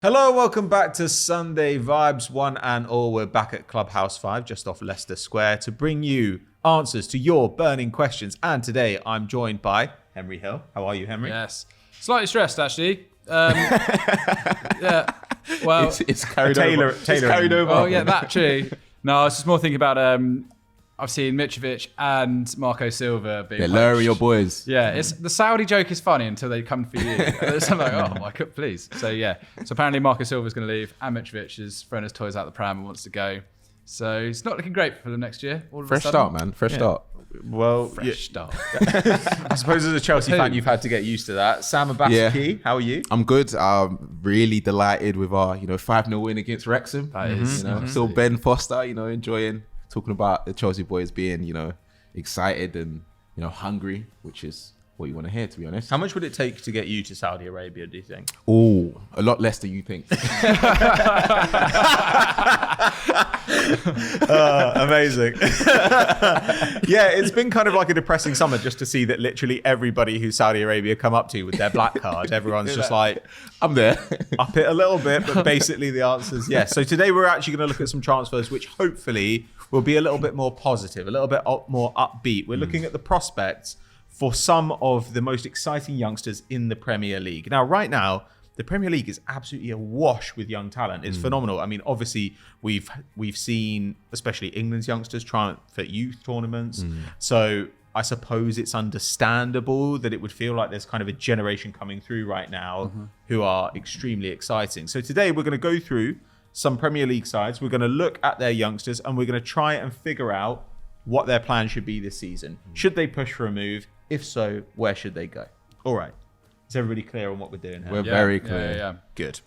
Hello, welcome back to Sunday Vibes, one and all. We're back at Clubhouse 5, just off Leicester Square, to bring you answers to your burning questions. And today I'm joined by Henry Hill. How are you, Henry? Yes. Slightly stressed, actually. Yeah. Well, it's carried over. It's carried over. Oh, yeah, that too. No, I was just more thinking about, I've seen Mitrovic and Marco Silva being They're lowering your boys. Yeah, it's the Saudi joke is funny until they come for you. So I'm like, oh my God, please. So yeah, so apparently Marco Silva's going to leave and Mitrovic is throwing his toys out the pram and wants to go. So it's not looking great for them next year. Fresh start, man. Fresh start. Well, Fresh start. I suppose as a Chelsea fan, you've had to get used to that. Sam Abasaki, how are you? I'm good. I'm really delighted with our 5-0 win against Wrexham. That is. Still Ben Foster, enjoying talking about the Chelsea boys being, excited and, hungry, which is what you want to hear, to be honest. How much would it take to get you to Saudi Arabia, do you think? Oh, a lot less than you think. Amazing. Yeah, it's been kind of like a depressing summer just to see that literally everybody who Saudi Arabia come up to with their black card, everyone's just like, I'm there. Up it a little bit, but basically the answer is yes. So today we're actually going to look at some transfers which hopefully will be a little bit more positive, a little bit more upbeat. We're looking at the prospects for some of the most exciting youngsters in the Premier League. Now, right now, the Premier League is absolutely awash with young talent. It's phenomenal. I mean, obviously, we've seen, especially England's youngsters, triumph at youth tournaments. So I suppose it's understandable that it would feel like there's kind of a generation coming through right now who are extremely exciting. So today we're going to go through some Premier League sides. We're going to look at their youngsters and we're going to try and figure out what their plan should be this season. Should they push for a move? If so, where should they go? All right. Is everybody clear on what we're doing here? We're very clear. Yeah. Good.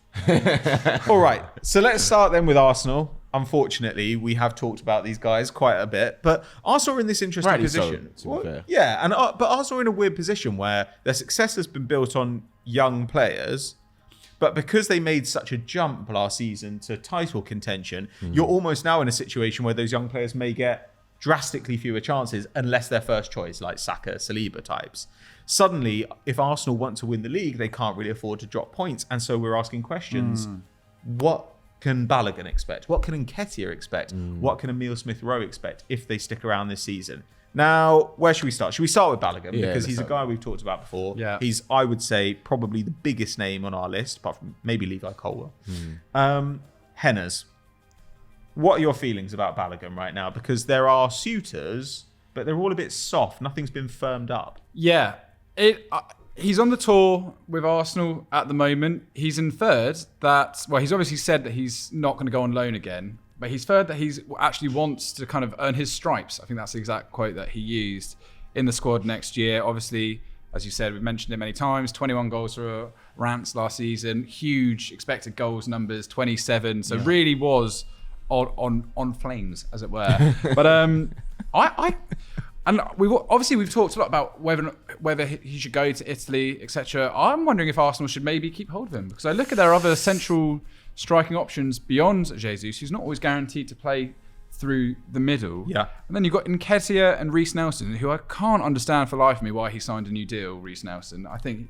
All right. So let's start then with Arsenal. Unfortunately, we have talked about these guys quite a bit, but Arsenal are in this interesting Rightly position. so, to be fair. Yeah, but Arsenal are in a weird position where their success has been built on young players, but because they made such a jump last season to title contention, you're almost now in a situation where those young players may get drastically fewer chances unless they're first choice, like Saka, Saliba types. Suddenly, if Arsenal want to win the league, they can't really afford to drop points. And so we're asking questions. What can Balogun expect? What can Nketiah expect? What can Emile Smith-Rowe expect if they stick around this season? Now, where should we start? Should we start with Balogun? Because he's a guy we've talked about before. Yeah. He's, I would say, probably the biggest name on our list, apart from maybe Levi Colwell. Henners. What are your feelings about Balogun right now? Because there are suitors, but they're all a bit soft. Nothing's been firmed up. Yeah. He's on the tour with Arsenal at the moment. He's inferred that, well, he's obviously said that he's not going to go on loan again, but he's inferred that he actually wants to kind of earn his stripes. I think that's the exact quote that he used in the squad next year. Obviously, as you said, we've mentioned it many times, 21 goals for Rants last season, huge expected goals numbers, 27. So really was on flames, as it were. But we've talked a lot about whether he should go to Italy, etc. I'm wondering if Arsenal should maybe keep hold of him, because I look at their other central striking options beyond Jesus, who's not always guaranteed to play through the middle. Yeah. And then you've got Nketiah and Reece Nelson, who I can't understand for life of me why he signed a new deal, Reece Nelson. I think,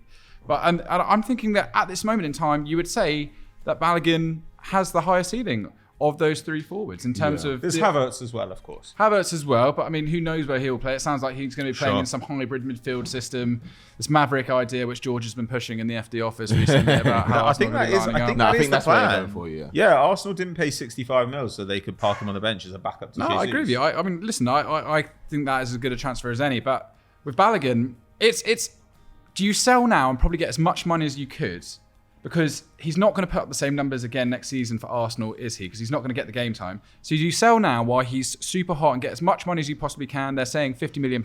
and I'm thinking that at this moment in time, you would say that Balogun has the higher ceiling of those three forwards in terms of... There's Havertz as well, of course. Havertz as well, but I mean, who knows where he'll play? It sounds like he's going to be playing in some hybrid midfield system. This Maverick idea, which George has been pushing in the FD office recently about how I think that is that's the where plan. they're going for you. Yeah, Arsenal didn't pay 65 mil so they could park him on the bench as a backup to Jesus. I agree with you. I mean, listen, I think that is as good a transfer as any, but with Balogun, it's do you sell now and probably get as much money as you could? Because he's not going to put up the same numbers again next season for Arsenal, is he? Because he's not going to get the game time. So do you sell now while he's super hot and get as much money as you possibly can? They're saying £50 million.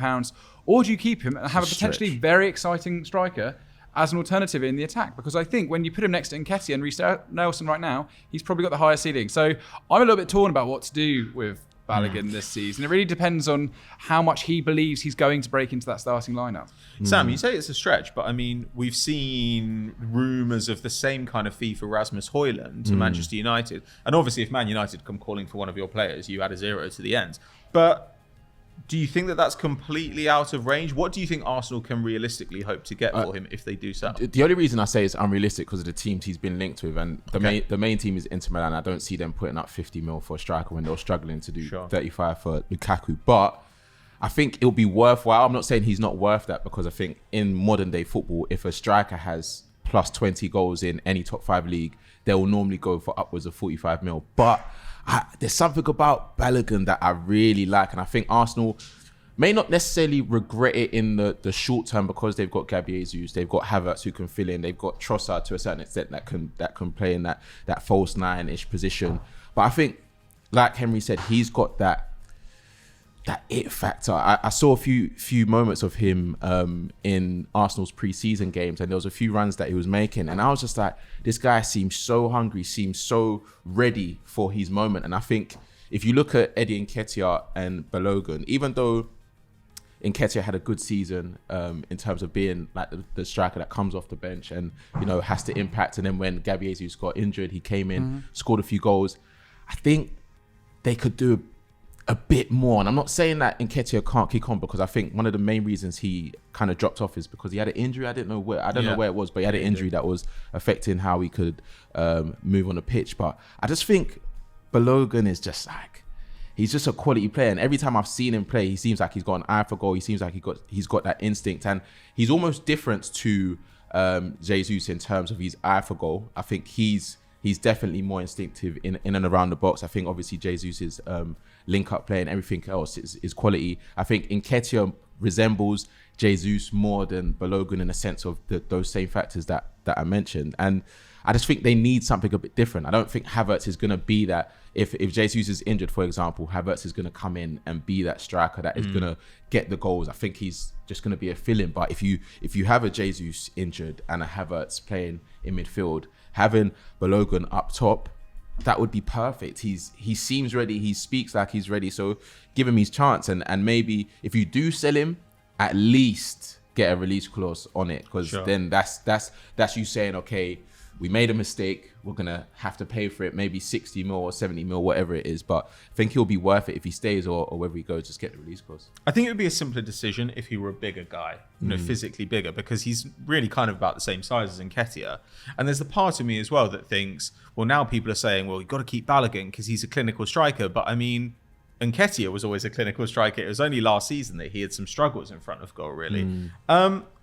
Or do you keep him and have a potentially very exciting striker as an alternative in the attack? Because I think when you put him next to Nketiah and Reece Nelson right now, he's probably got the higher ceiling. So I'm a little bit torn about what to do with Balogun this season. It really depends on how much he believes he's going to break into that starting lineup. Sam, you say it's a stretch, but I mean, we've seen rumours of the same kind of fee for Rasmus Højlund to Manchester United. And obviously, if Man United come calling for one of your players, you add a zero to the end. But Do you think that that's completely out of range? What do you think Arsenal can realistically hope to get for him if they do sell? The only reason I say it's unrealistic because of the teams he's been linked with, and the main team is Inter Milan. I don't see them putting up 50 mil for a striker when they're struggling to do 35 for Lukaku. But I think it'll be worthwhile. I'm not saying he's not worth that, because I think in modern day football, if a striker has plus 20 goals in any top 5 league, they will normally go for upwards of 45 mil. But there's something about Balogun that I really like, and I think Arsenal may not necessarily regret it in the short term, because they've got Gabriel Jesus, they've got Havertz who can fill in, they've got Trossard to a certain extent that can play in that false 9-ish position. But I think, like Henry said, he's got that it factor. I saw a few moments of him in Arsenal's pre-season games, and there was a few runs that he was making, and I was just like, this guy seems so hungry, seems so ready for his moment. And I think if you look at Eddie Nketiah and Balogun, even though Nketiah had a good season in terms of being like the striker that comes off the bench and, you know, has to impact, and then when Gabriel Jesus got injured, he came in, scored a few goals. I think they could do a bit more. And I'm not saying that Nketiah can't kick on, because I think one of the main reasons he kind of dropped off is because he had an injury. I don't know where it was, but he had an injury that was affecting how he could move on the pitch. But I just think Balogun is just like, he's just a quality player. And every time I've seen him play, he seems like he's got an eye for goal. He seems like he's got that instinct, and he's almost different to Jesus in terms of his eye for goal. I think he's definitely more instinctive in and around the box. I think obviously Jesus' link-up play and everything else is quality. I think Nketiah resembles Jesus more than Balogun in the sense of those same factors that I mentioned. And I just think they need something a bit different. I don't think Havertz is going to be that. If Jesus is injured, for example, Havertz is going to come in and be that striker that is going to get the goals. I think he's just going to be a fill-in. But if you have a Jesus injured and a Havertz playing in midfield, having Balogun up top, that would be perfect. He seems ready. He speaks like he's ready. So give him his chance. And maybe if you do sell him, at least get a release clause on it. Because then that's you saying, okay, we made a mistake. We're going to have to pay for it. Maybe 60 mil or 70 mil, whatever it is. But I think he'll be worth it if he stays or wherever he goes, just get the release clause. I think it would be a simpler decision if he were a bigger guy, physically bigger, because he's really kind of about the same size as Nketiah. And there's the part of me as well that thinks, well, now people are saying, well, you've got to keep Balogun because he's a clinical striker. But I mean, Nketiah was always a clinical striker. It was only last season that he had some struggles in front of goal, really.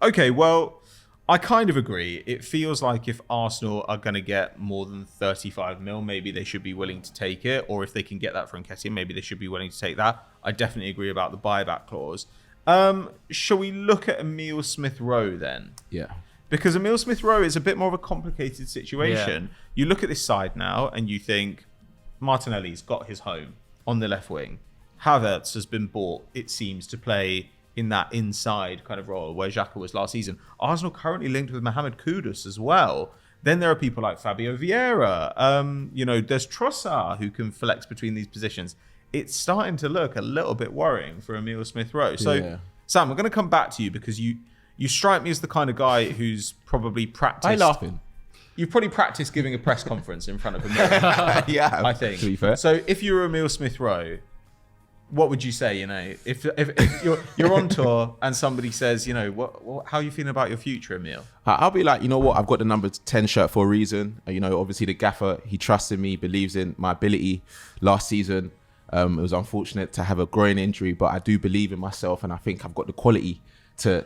Okay, well, I kind of agree. It feels like if Arsenal are going to get more than 35 mil, maybe they should be willing to take it. Or if they can get that from Nketiah, maybe they should be willing to take that. I definitely agree about the buyback clause. Shall we look at Emile Smith-Rowe then? Yeah. Because Emile Smith-Rowe is a bit more of a complicated situation. Yeah. You look at this side now and you think Martinelli's got his home on the left wing. Havertz has been bought, it seems, to play in that inside kind of role where Xhaka was last season. Arsenal currently linked with Mohamed Kudus as well. Then there are people like Fabio Vieira. There's Trossard who can flex between these positions. It's starting to look a little bit worrying for Emile Smith-Rowe. So, Sam, I'm going to come back to you because you strike me as the kind of guy who's probably practiced. Why are you laughing? You've probably practiced giving a press conference in front of a mirror. Yeah, I think. To be fair. So if you were Emile Smith-Rowe, what would you say? If you're on tour and somebody says, how are you feeling about your future, Emile? I'll be like, you know what? I've got the number 10 shirt for a reason. Obviously the gaffer, he trusts in me, believes in my ability. Last season, it was unfortunate to have a groin injury, but I do believe in myself, and I think I've got the quality to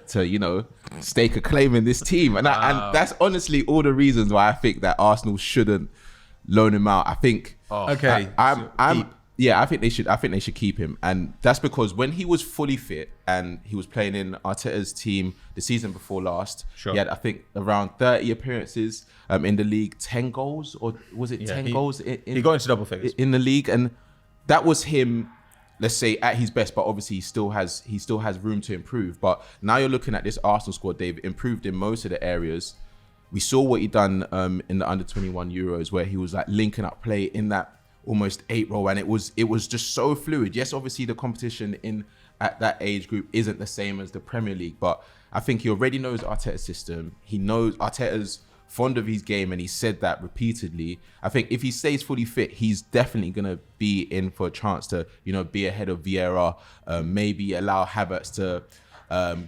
stake a claim in this team. And that's honestly all the reasons why I think that Arsenal shouldn't loan him out. I think I think they should keep him. And that's because when he was fully fit and he was playing in Arteta's team the season before last, he had, I think, around 30 appearances in the league, 10 goals, or was it 10 goals? He got into double figures in the league, and that was him, let's say, at his best, but obviously he still has room to improve. But now you're looking at this Arsenal squad, they've improved in most of the areas. We saw what he done in the under-21 Euros, where he was like linking up play in that almost 8 role, and it was just so fluid. Yes, obviously the competition at that age group isn't the same as the Premier League, but I think he already knows Arteta's system. He knows Arteta's fond of his game, and he said that repeatedly. I think if he stays fully fit, he's definitely going to be in for a chance to, be ahead of Vieira, maybe allow Havertz to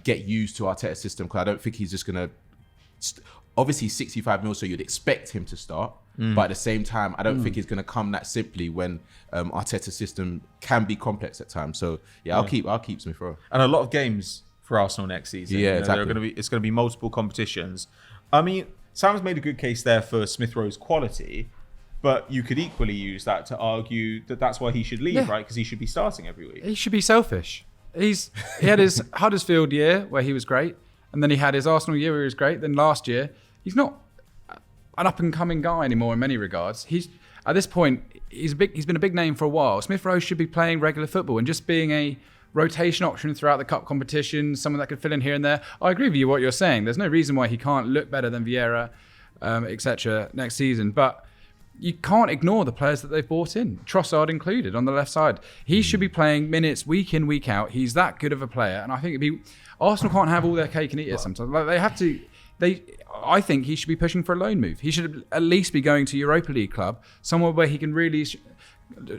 get used to Arteta's system, because I don't think he's just going to... Obviously, 65 mil, so you'd expect him to start. But at the same time, I don't think it's going to come that simply when Arteta's system can be complex at times. So, I'll keep Smith Rowe. And a lot of games for Arsenal next season. Yeah, exactly. It's going to be multiple competitions. I mean, Sam's made a good case there for Smith Rowe's quality, but you could equally use that to argue that that's why he should leave, right? Because he should be starting every week. He should be selfish. He had his Huddersfield year where he was great, and then he had his Arsenal year where he was great. Then last year, he's not an up-and-coming guy anymore in many regards. He's at this point, he's been a big name for a while. Smith Rowe should be playing regular football and just being a rotation option throughout the cup competition, someone that could fill in here and there. I agree with you what you're saying. There's no reason why he can't look better than Vieira, etc. next season. But you can't ignore the players that they've bought in, Trossard included on the left side. He should be playing minutes week in, week out. He's that good of a player. And I think Arsenal can't have all their cake and eat it sometimes. Like they have to... I think he should be pushing for a loan move. He should at least be going to Europa League club, somewhere where he can really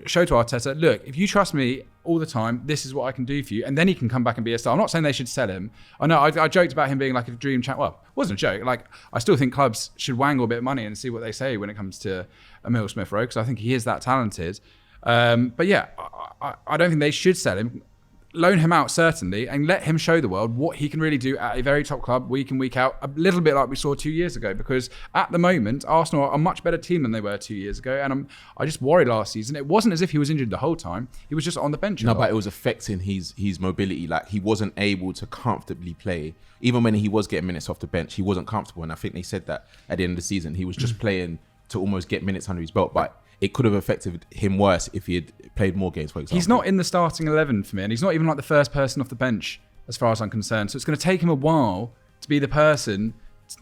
show to Arteta, look, if you trust me all the time, this is what I can do for you. And then he can come back and be a star. I'm not saying they should sell him. I know I joked about him being like a dream champ. Well, it wasn't a joke. Like, I still think clubs should wangle a bit of money and see what they say when it comes to Emile Smith Rowe, because I think he is that talented. But yeah, I don't think they should sell him. Loan him out, certainly, and let him show the world what he can really do at a very top club week in, week out, a little bit like we saw 2 years ago, because at the moment, Arsenal are a much better team than they were 2 years ago, and I just worried last season. It wasn't as if he was injured the whole time. He was just on the bench. No, but it was affecting his mobility. Like, he wasn't able to comfortably play. Even when he was getting minutes off the bench, he wasn't comfortable, and I think they said that at the end of the season. He was just playing to almost get minutes under his belt, but it could have affected him worse if he had played more games, for example. He's not in the starting 11 for me, and he's not even like the first person off the bench as far as I'm concerned. So it's going to take him a while to be the person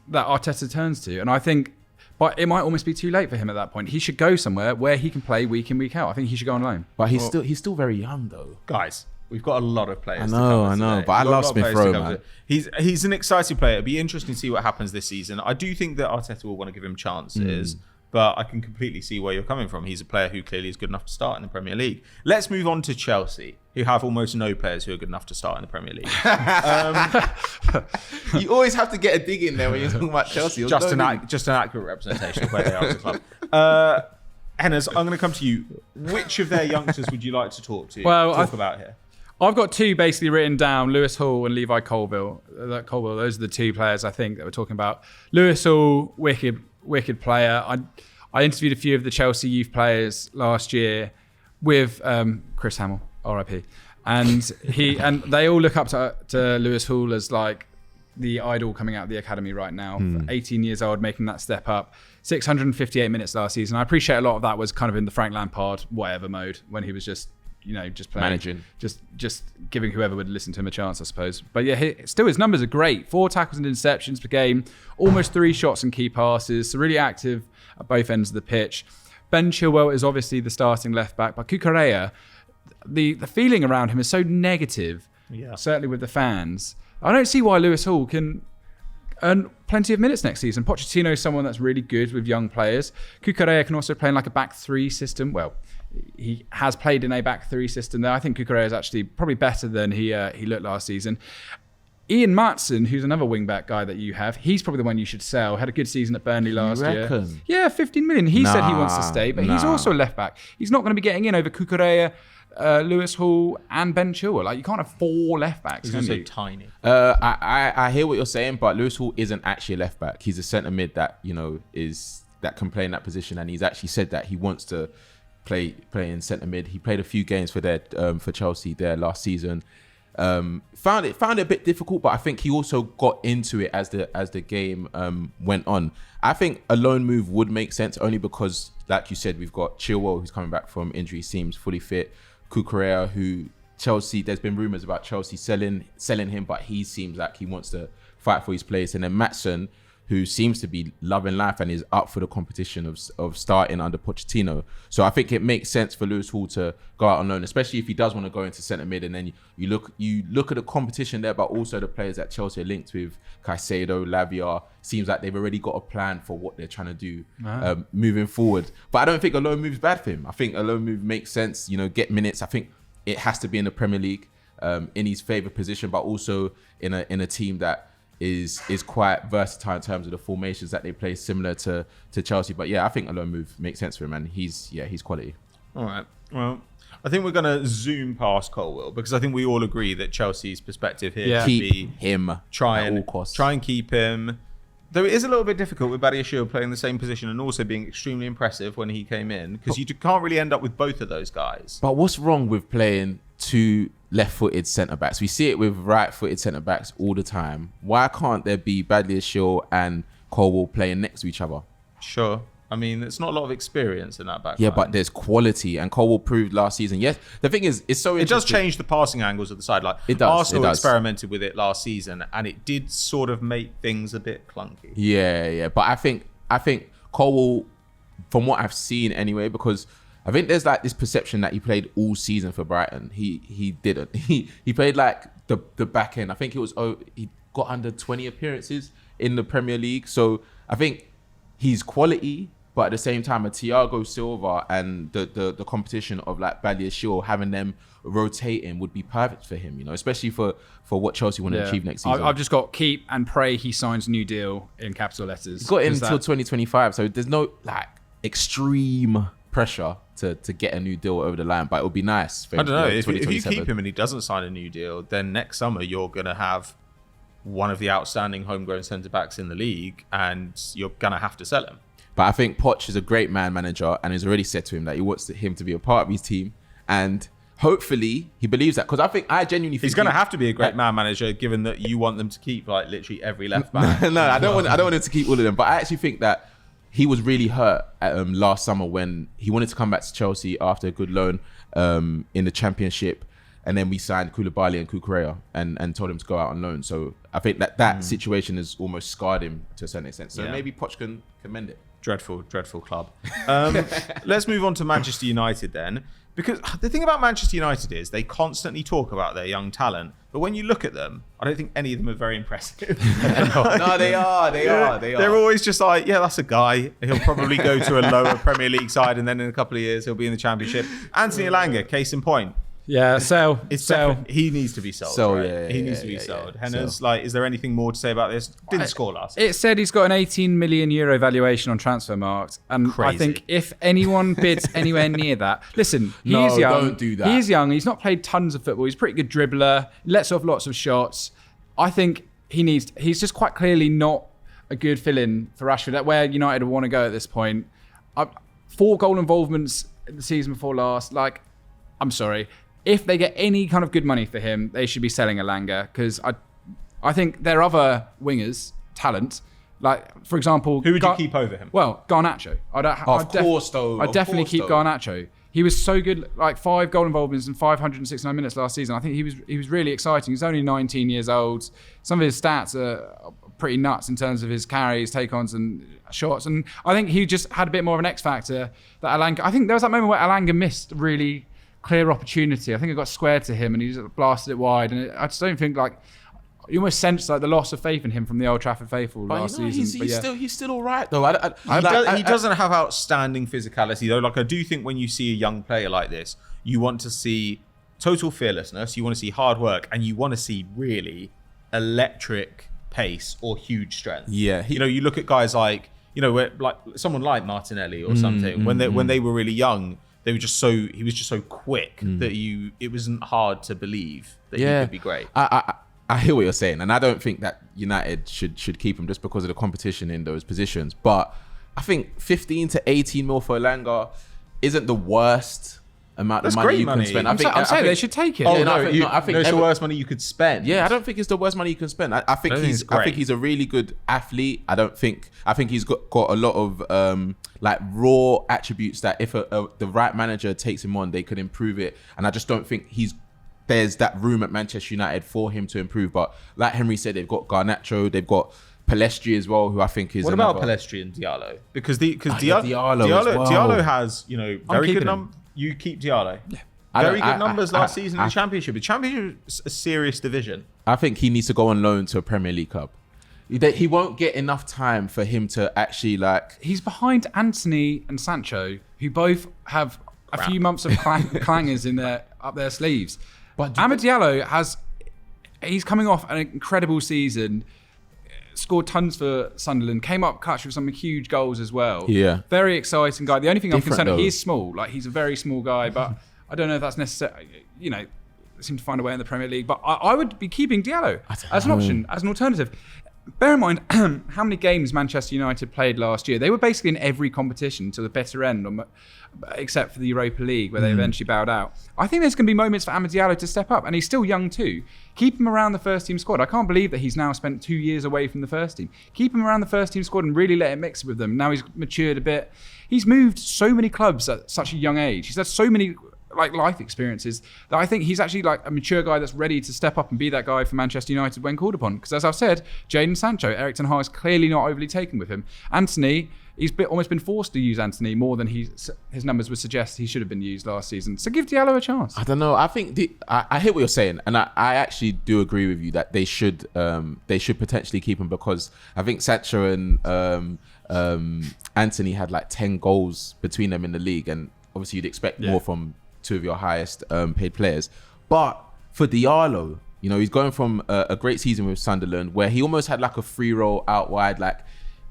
that Arteta turns to. And I think, but it might almost be too late for him at that point. He should go somewhere where he can play week in, week out. I think he should go on loan. But he's still very young, though. Guys, we've got a lot of players. I know, but I love Smith Rowe, man. He's an exciting player. It'll be interesting to see what happens this season. I do think that Arteta will want to give him chances. But I can completely see where you're coming from. He's a player who clearly is good enough to start in the Premier League. Let's move on to Chelsea, who have almost no players who are good enough to start in the Premier League. You always have to get a dig in there when you're talking about Chelsea. Just an accurate representation of where they are as a club. Hennes, I'm going to come to you. Which of their youngsters would you like to talk about here? I've got two basically written down, Lewis Hall and Levi Colville. Those are the two players I think that we're talking about. Lewis Hall, wicked player. I interviewed a few of the Chelsea youth players last year with Chris Hamill, RIP, and they all look up to Lewis Hall as like the idol coming out of the academy right now. 18 years old, making that step up. 658 minutes last season. I appreciate a lot of that was kind of in the Frank Lampard whatever mode when he was just playing, managing, just giving whoever would listen to him a chance, I suppose. But yeah, still his numbers are great. 4 tackles and interceptions per game, almost 3 shots and key passes. So really active at both ends of the pitch. Ben Chilwell is obviously the starting left back, but Cucurella, the feeling around him is so negative. Yeah. Certainly with the fans. I don't see why Lewis Hall can earn plenty of minutes next season. Pochettino is someone that's really good with young players. Cucurella can also play in like a back 3 system. Well, he has played in a back 3 system there. I think Cucurella is actually probably better than he looked last season. Ian Maatsen, who's another wing-back guy that you have, he's probably the one you should sell. Had a good season at Burnley last year. Yeah, 15 million. He said he wants to stay, but he's also a left-back. He's not going to be getting in over Cucurella, Lewis Hall and Ben Chilwell. Like, you can't have 4 left-backs, can you? Tiny. I hear what you're saying, but Lewis Hall isn't actually a left-back. He's a centre-mid that, that can play in that position, and he's actually said that he wants to play in centre mid. He played a few games for Chelsea there last season. Found it a bit difficult, but I think he also got into it as the game went on. I think a loan move would make sense only because, like you said, we've got Chilwell who's coming back from injury, seems fully fit. Cucurella, who Chelsea, there's been rumours about Chelsea selling him, but he seems like he wants to fight for his place. And then Maatsen, who seems to be loving life and is up for the competition of starting under Pochettino. So I think it makes sense for Lewis Hall to go out on loan, especially if he does want to go into centre mid. And then you look at the competition there, but also the players that Chelsea are linked with, Caicedo, Lavia. Seems like they've already got a plan for what they're trying to do moving forward. But I don't think a loan move is bad for him. I think a loan move makes sense. Get minutes. I think it has to be in the Premier League, in his favourite position, but also in a team that is quite versatile in terms of the formations that they play, similar to Chelsea. But yeah, I think a loan move makes sense for him, and he's quality. All right. Well, I think we're going to zoom past Colwill because I think we all agree that Chelsea's perspective here keep him try at all costs. and keep him. Though it is a little bit difficult with Badiashile playing the same position and also being extremely impressive when he came in, because you can't really end up with both of those guys. But what's wrong with playing two left-footed centre-backs? We see it with right-footed centre-backs all the time. Why can't there be Badiashile and Colwill playing next to each other? Sure. I mean, it's not a lot of experience in that back Yeah, line. but there's quality, and Colwill proved last season. Yes, the thing is, it's so interesting. It does change the passing angles of the side. Like, It does, Arsenal it does. experimented with it last season, and it did sort of make things a bit clunky. Yeah. But I think Colwill, from what I've seen anyway, because I think there's like this perception that he played all season for Brighton. He didn't. He played like the back end. I think he got under 20 appearances in the Premier League. So I think he's quality, but at the same time, a Thiago Silva and the competition of like Badiashile, having them rotating would be perfect for him, especially for what Chelsea want to achieve next season. I've just got keep and pray he signs a new deal in capital letters. He's got in until 2025, so there's no like extreme pressure to get a new deal over the line, but it would be nice. For I don't know. If you 2027. keep him and he doesn't sign a new deal, then next summer you're going to have one of the outstanding homegrown centre-backs in the league and you're going to have to sell him. But I think Poch is a great man manager and has already said to him that he wants him to be a part of his team. And hopefully he believes that, because I genuinely think he's going to have to be a great man manager, given that you want them to keep like literally every left back. No, I don't want him to keep all of them. But I actually think that he was really hurt last summer when he wanted to come back to Chelsea after a good loan in the Championship. And then we signed Koulibaly and Cucurella and told him to go out on loan. So I think that situation has almost scarred him to a certain extent. So maybe Poch can mend it. Dreadful club. Let's move on to Manchester United then. Because the thing about Manchester United is they constantly talk about their young talent. But when you look at them, I don't think any of them are very impressive. No, they are. They're always just like, yeah, that's a guy. He'll probably go to a lower Premier League side and then in a couple of years he'll be in the Championship. Anthony Elanga, case in point. Yeah, sell. He needs to be sold. Right? He needs to be sold. Henna's like, is there anything more to say about this? Didn't score last. It said he's got an 18 million euro valuation on Transfermarkt, and Crazy. I think if anyone bids anywhere near that, listen, he's No, young. don't do that. He's young. He's not played tons of football. He's a pretty good dribbler. Lets off lots of shots. I think he's just quite clearly not a good fill-in for Rashford. That's where United want to go at this point. 4 goal involvements the season before last. Like, I'm sorry. If they get any kind of good money for him, they should be selling Elanga, because I think there are other wingers, talent. Like, for example... Who would you keep over him? Well, Garnacho. I'd definitely keep Garnacho. He was so good, like 5 goal involvements in 569 minutes last season. I think he was really exciting. He's only 19 years old. Some of his stats are pretty nuts in terms of his carries, take-ons and shots. And I think he just had a bit more of an X factor that Elanga... I think there was that moment where Elanga missed really clear opportunity. I think it got squared to him and he just blasted it wide. And I just don't think, like, you almost sense like the loss of faith in him from the Old Trafford faithful last season. He's still all right though. He doesn't have outstanding physicality though. Like, I do think when you see a young player like this, you want to see total fearlessness, you want to see hard work, and you want to see really electric pace or huge strength. Yeah, you look at guys like like someone like Martinelli or something. When they were really young, he was just so quick that it wasn't hard to believe that he could be great. I hear what you're saying, and I don't think that United should keep him just because of the competition in those positions. But I think 15 to 18 mil for Elanga isn't the worst amount of money you can spend. I'm saying they should take it. Oh, I think it's the worst money you could spend. Yeah, I don't think it's the worst money you can spend. I think he's a really good athlete. I think he's got a lot of like raw attributes that if the right manager takes him on, they could improve it. And I just don't think there's that room at Manchester United for him to improve. But like Henry said, they've got Garnacho, they've got Palestri as well, who I think is. What about Palestri and Diallo? Because Diallo has very good numbers. You keep Diallo. Yeah. Very good numbers last season in the Championship. The Championship is a serious division. I think he needs to go on loan to a Premier League club. He won't get enough time for him to actually He's behind Anthony and Sancho, who both have a few months of clangers up their sleeves. But Amad Diallo he's coming off an incredible season. Scored tons for Sunderland, came up clutch with some huge goals as well. Yeah. Very exciting guy. The only thing I'm concerned with, he's small. He's a very small guy, but I don't know if that's necessary. They seem to find a way in the Premier League. But I would be keeping Diallo as an option, as an alternative. Bear in mind how many games Manchester United played last year. They were basically in every competition to the better end, except for the Europa League, where they eventually bowed out. I think there's going to be moments for Amad Diallo to step up, and he's still young too. Keep him around the first team squad. I can't believe that he's now spent 2 years away from the first team. Keep him around the first team squad and really let him mix with them. Now he's matured a bit. He's moved so many clubs at such a young age. He's had so many life experiences that I think he's actually a mature guy that's ready to step up and be that guy for Manchester United when called upon. Because as I've said, Jadon Sancho, Erik ten Hag is clearly not overly taken with him. Anthony, he's almost been forced to use Anthony more than his numbers would suggest he should have been used last season. So give Diallo a chance. I don't know. I think I hear what you're saying, and I actually do agree with you that they should potentially keep him, because I think Sancho and Anthony had 10 goals between them in the league, and obviously you'd expect more from two of your highest paid players. But for Diallo, he's going from a great season with Sunderland, where he almost had a free roll out wide.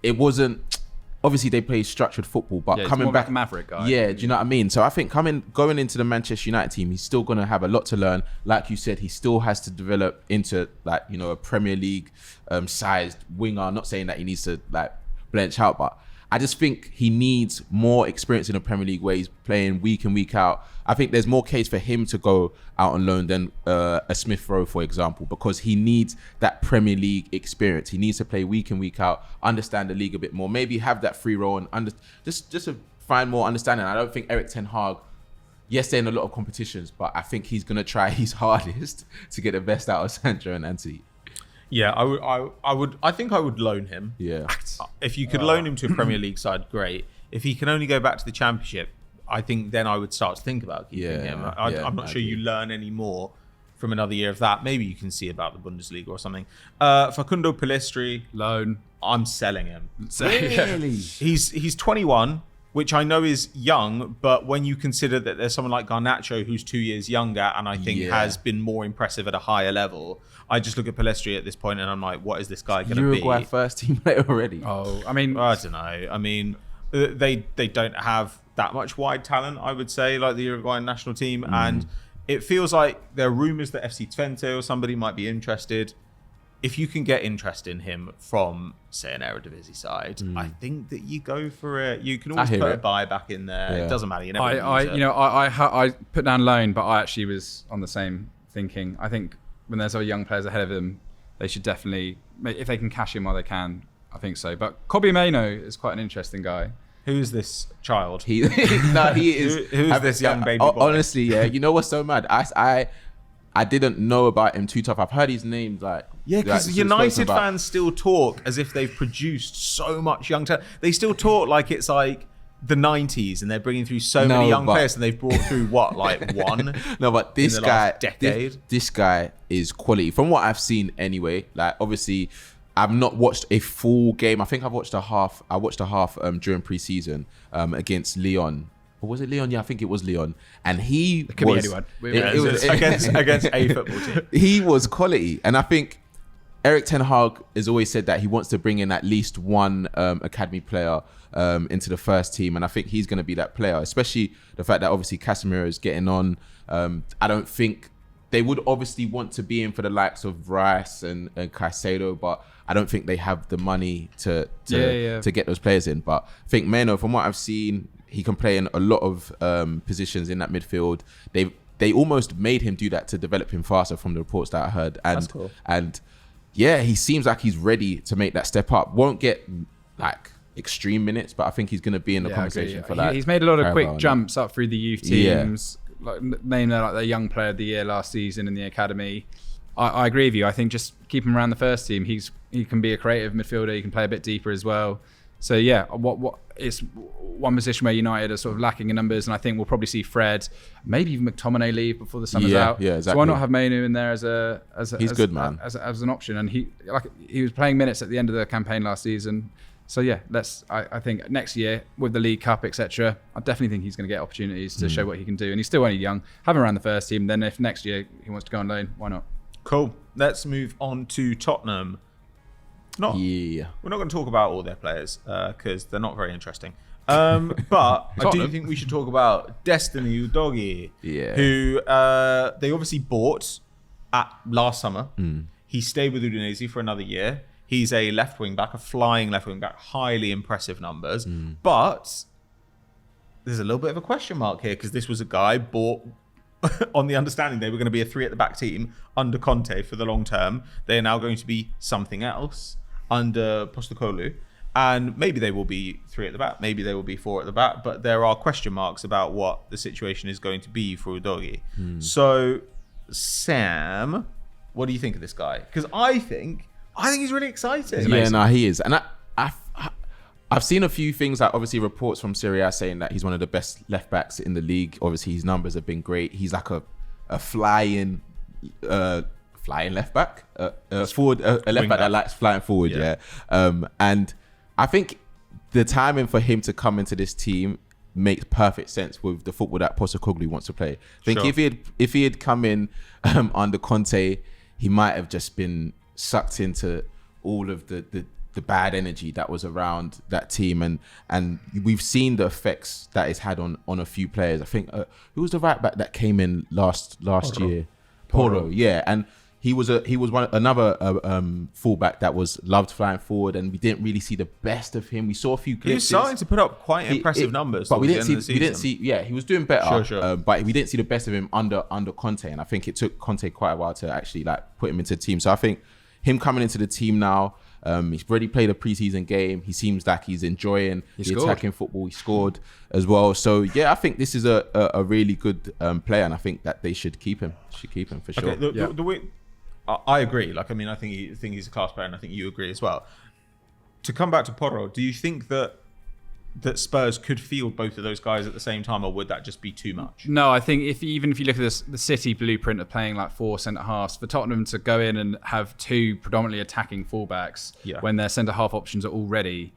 It wasn't, obviously they play structured football, but coming back, a maverick guy. Yeah, do you know what I mean? So I think going into the Manchester United team, he's still going to have a lot to learn. Like you said, he still has to develop into a Premier League sized winger. I'm not saying that he needs to blench out, but I just think he needs more experience in the Premier League, where he's playing week in, week out. I think there's more case for him to go out on loan than a Smith Rowe, for example, because he needs that Premier League experience. He needs to play week in, week out, understand the league a bit more, maybe have that free role and just to find more understanding. I don't think Erik ten Hag, yes, they're in a lot of competitions, but I think he's going to try his hardest to get the best out of Sancho and Anthony. Yeah, I think I would loan him. Yeah. If you could loan him to a Premier League side, great. If he can only go back to the Championship, I think then I would start to think about keeping him. I'm not sure you learn any more from another year of that. Maybe you can see about the Bundesliga or something. Facundo Palestri, loan. I'm selling him. Really? He's 21, which I know is young, but when you consider that there's someone like Garnacho who's 2 years younger and I think has been more impressive at a higher level, I just look at Palestri at this point and I'm like, what is this guy going to be? Uruguay first team player already. Oh, I mean, I don't know. I mean, they don't have that much wide talent, I would say, like the Uruguayan national team. And it feels like there are rumours that FC Twente or somebody might be interested. If you can get interest in him from, say, an Eredivisie side, I think that you go for it. You can always put a buy back in there. Yeah. It doesn't matter. You never I put down loan, but I actually was on the same thinking. I think when there's other young players ahead of them, they should definitely, if they can cash in while they can, I think so. But Kobbie Mainoo is quite an interesting guy. Who's this child? He is. Who's this young baby boy? Honestly, yeah. You know what's so mad? I didn't know about him too tough. I've heard his name because United fans still talk as if they've produced so much young talent. They still talk like it's like the 90s and they're bringing through so many young players, and they've brought through one? No, but this guy, decade. This guy is quality from what I've seen anyway. Obviously, I've not watched a full game. I think I've watched a half. I watched a half during pre-season against Lyon. Or was it Lyon? Yeah, I think it was Lyon. And it could be anyone. It was against a football team. He was quality. And I think Erik ten Hag has always said that he wants to bring in at least one academy player into the first team. And I think he's going to be that player, especially the fact that obviously Casemiro is getting on. I don't think they would obviously want to be in for the likes of Rice and Caicedo, but I don't think they have the money to get those players in. But I think Mainoo, from what I've seen, he can play in a lot of positions in that midfield. They almost made him do that to develop him faster, from the reports that I heard. And that's cool. And yeah, he seems like he's ready to make that step up. Won't get extreme minutes, but I think he's going to be in the conversation for that. He's made a lot of quick jumps up through the youth teams. Named their young player of the year last season in the academy. I agree with you. I think just keep him around the first team. He can be a creative midfielder. He can play a bit deeper as well. So yeah, what it's one position where United are sort of lacking in numbers, and I think we'll probably see Fred, maybe even McTominay leave before the summer's out. Yeah, exactly. So why not have Mainu in there as good, man. As an option? And he was playing minutes at the end of the campaign last season. So yeah, I think next year with the League Cup, etc., I definitely think he's going to get opportunities to show what he can do. And he's still only young. Have him around the first team. Then if next year he wants to go on loan, why not? Cool. Let's move on to Tottenham. We're not going to talk about all their players because they're not very interesting. But I do think we should talk about Destiny Udogie, who they obviously bought last summer. He stayed with Udinese for another year. He's a left wing back, a flying left wing back, highly impressive numbers. But there's a little bit of a question mark here because this was a guy bought on the understanding they were going to be a 3 at the back team under Conte for the long term. They are now going to be something else under Postecoglou. And maybe they will be 3 at the back, maybe they will be 4 at the back, but there are question marks about what the situation is going to be for Udogie. So, Sam, what do you think of this guy? Because I think he's really exciting. Yeah, no, he is. And I've seen a few things, like obviously reports from Serie A saying that he's one of the best left backs in the league. Obviously, his numbers have been great. He's like a flying left back, forward, a left back that likes flying forward. Yeah. And I think the timing for him to come into this team makes perfect sense with the football that Postecoglou wants to play. I think if he had come in under Conte, he might have just been sucked into all of the bad energy that was around that team, and we've seen the effects that it's had on a few players. I think who was the right back that came in last year? Porro, yeah, and he was another fullback that was loved flying forward, and we didn't really see the best of him. We saw a few glimpses. He was starting to put up quite impressive numbers, but we didn't see. Yeah, he was doing better, sure. But we didn't see the best of him under Conte, and I think it took Conte quite a while to actually put him into the team. So I think him coming into the team now. He's already played a preseason game. He seems like he's enjoying the attacking football. He scored as well. So yeah, I think this is a really good player, and I think that they should keep him. For sure. Okay, the way I agree. I think he's a class player, and I think you agree as well. To come back to Porro, do you think that Spurs could field both of those guys at the same time, or would that just be too much? No, I think even if you look at the City blueprint of playing like 4 centre halves, for Tottenham to go in and have 2 predominantly attacking fullbacks when their centre half options are already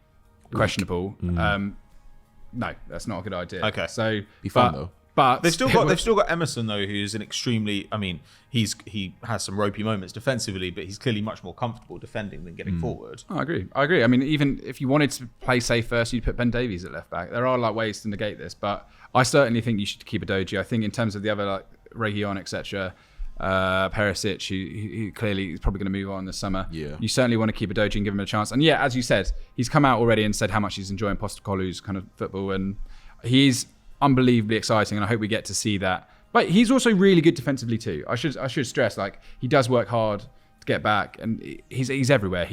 questionable, no, that's not a good idea. Okay, so be fun though. But they've still got Emerson though, who's an extremely. I mean, he has some ropey moments defensively, but he's clearly much more comfortable defending than getting forward. I agree. I mean, even if you wanted to play safe first, you'd put Ben Davies at left back. There are ways to negate this, but I certainly think you should keep Udogie. I think in terms of the other Reguilon, etc., Perisic, who clearly is probably going to move on this summer. Yeah. You certainly want to keep Udogie and give him a chance. And yeah, as you said, he's come out already and said how much he's enjoying Postecoglou's kind of football, and he's unbelievably exciting, and I hope we get to see that. But he's also really good defensively too. I should stress, he does work hard to get back, and he's everywhere.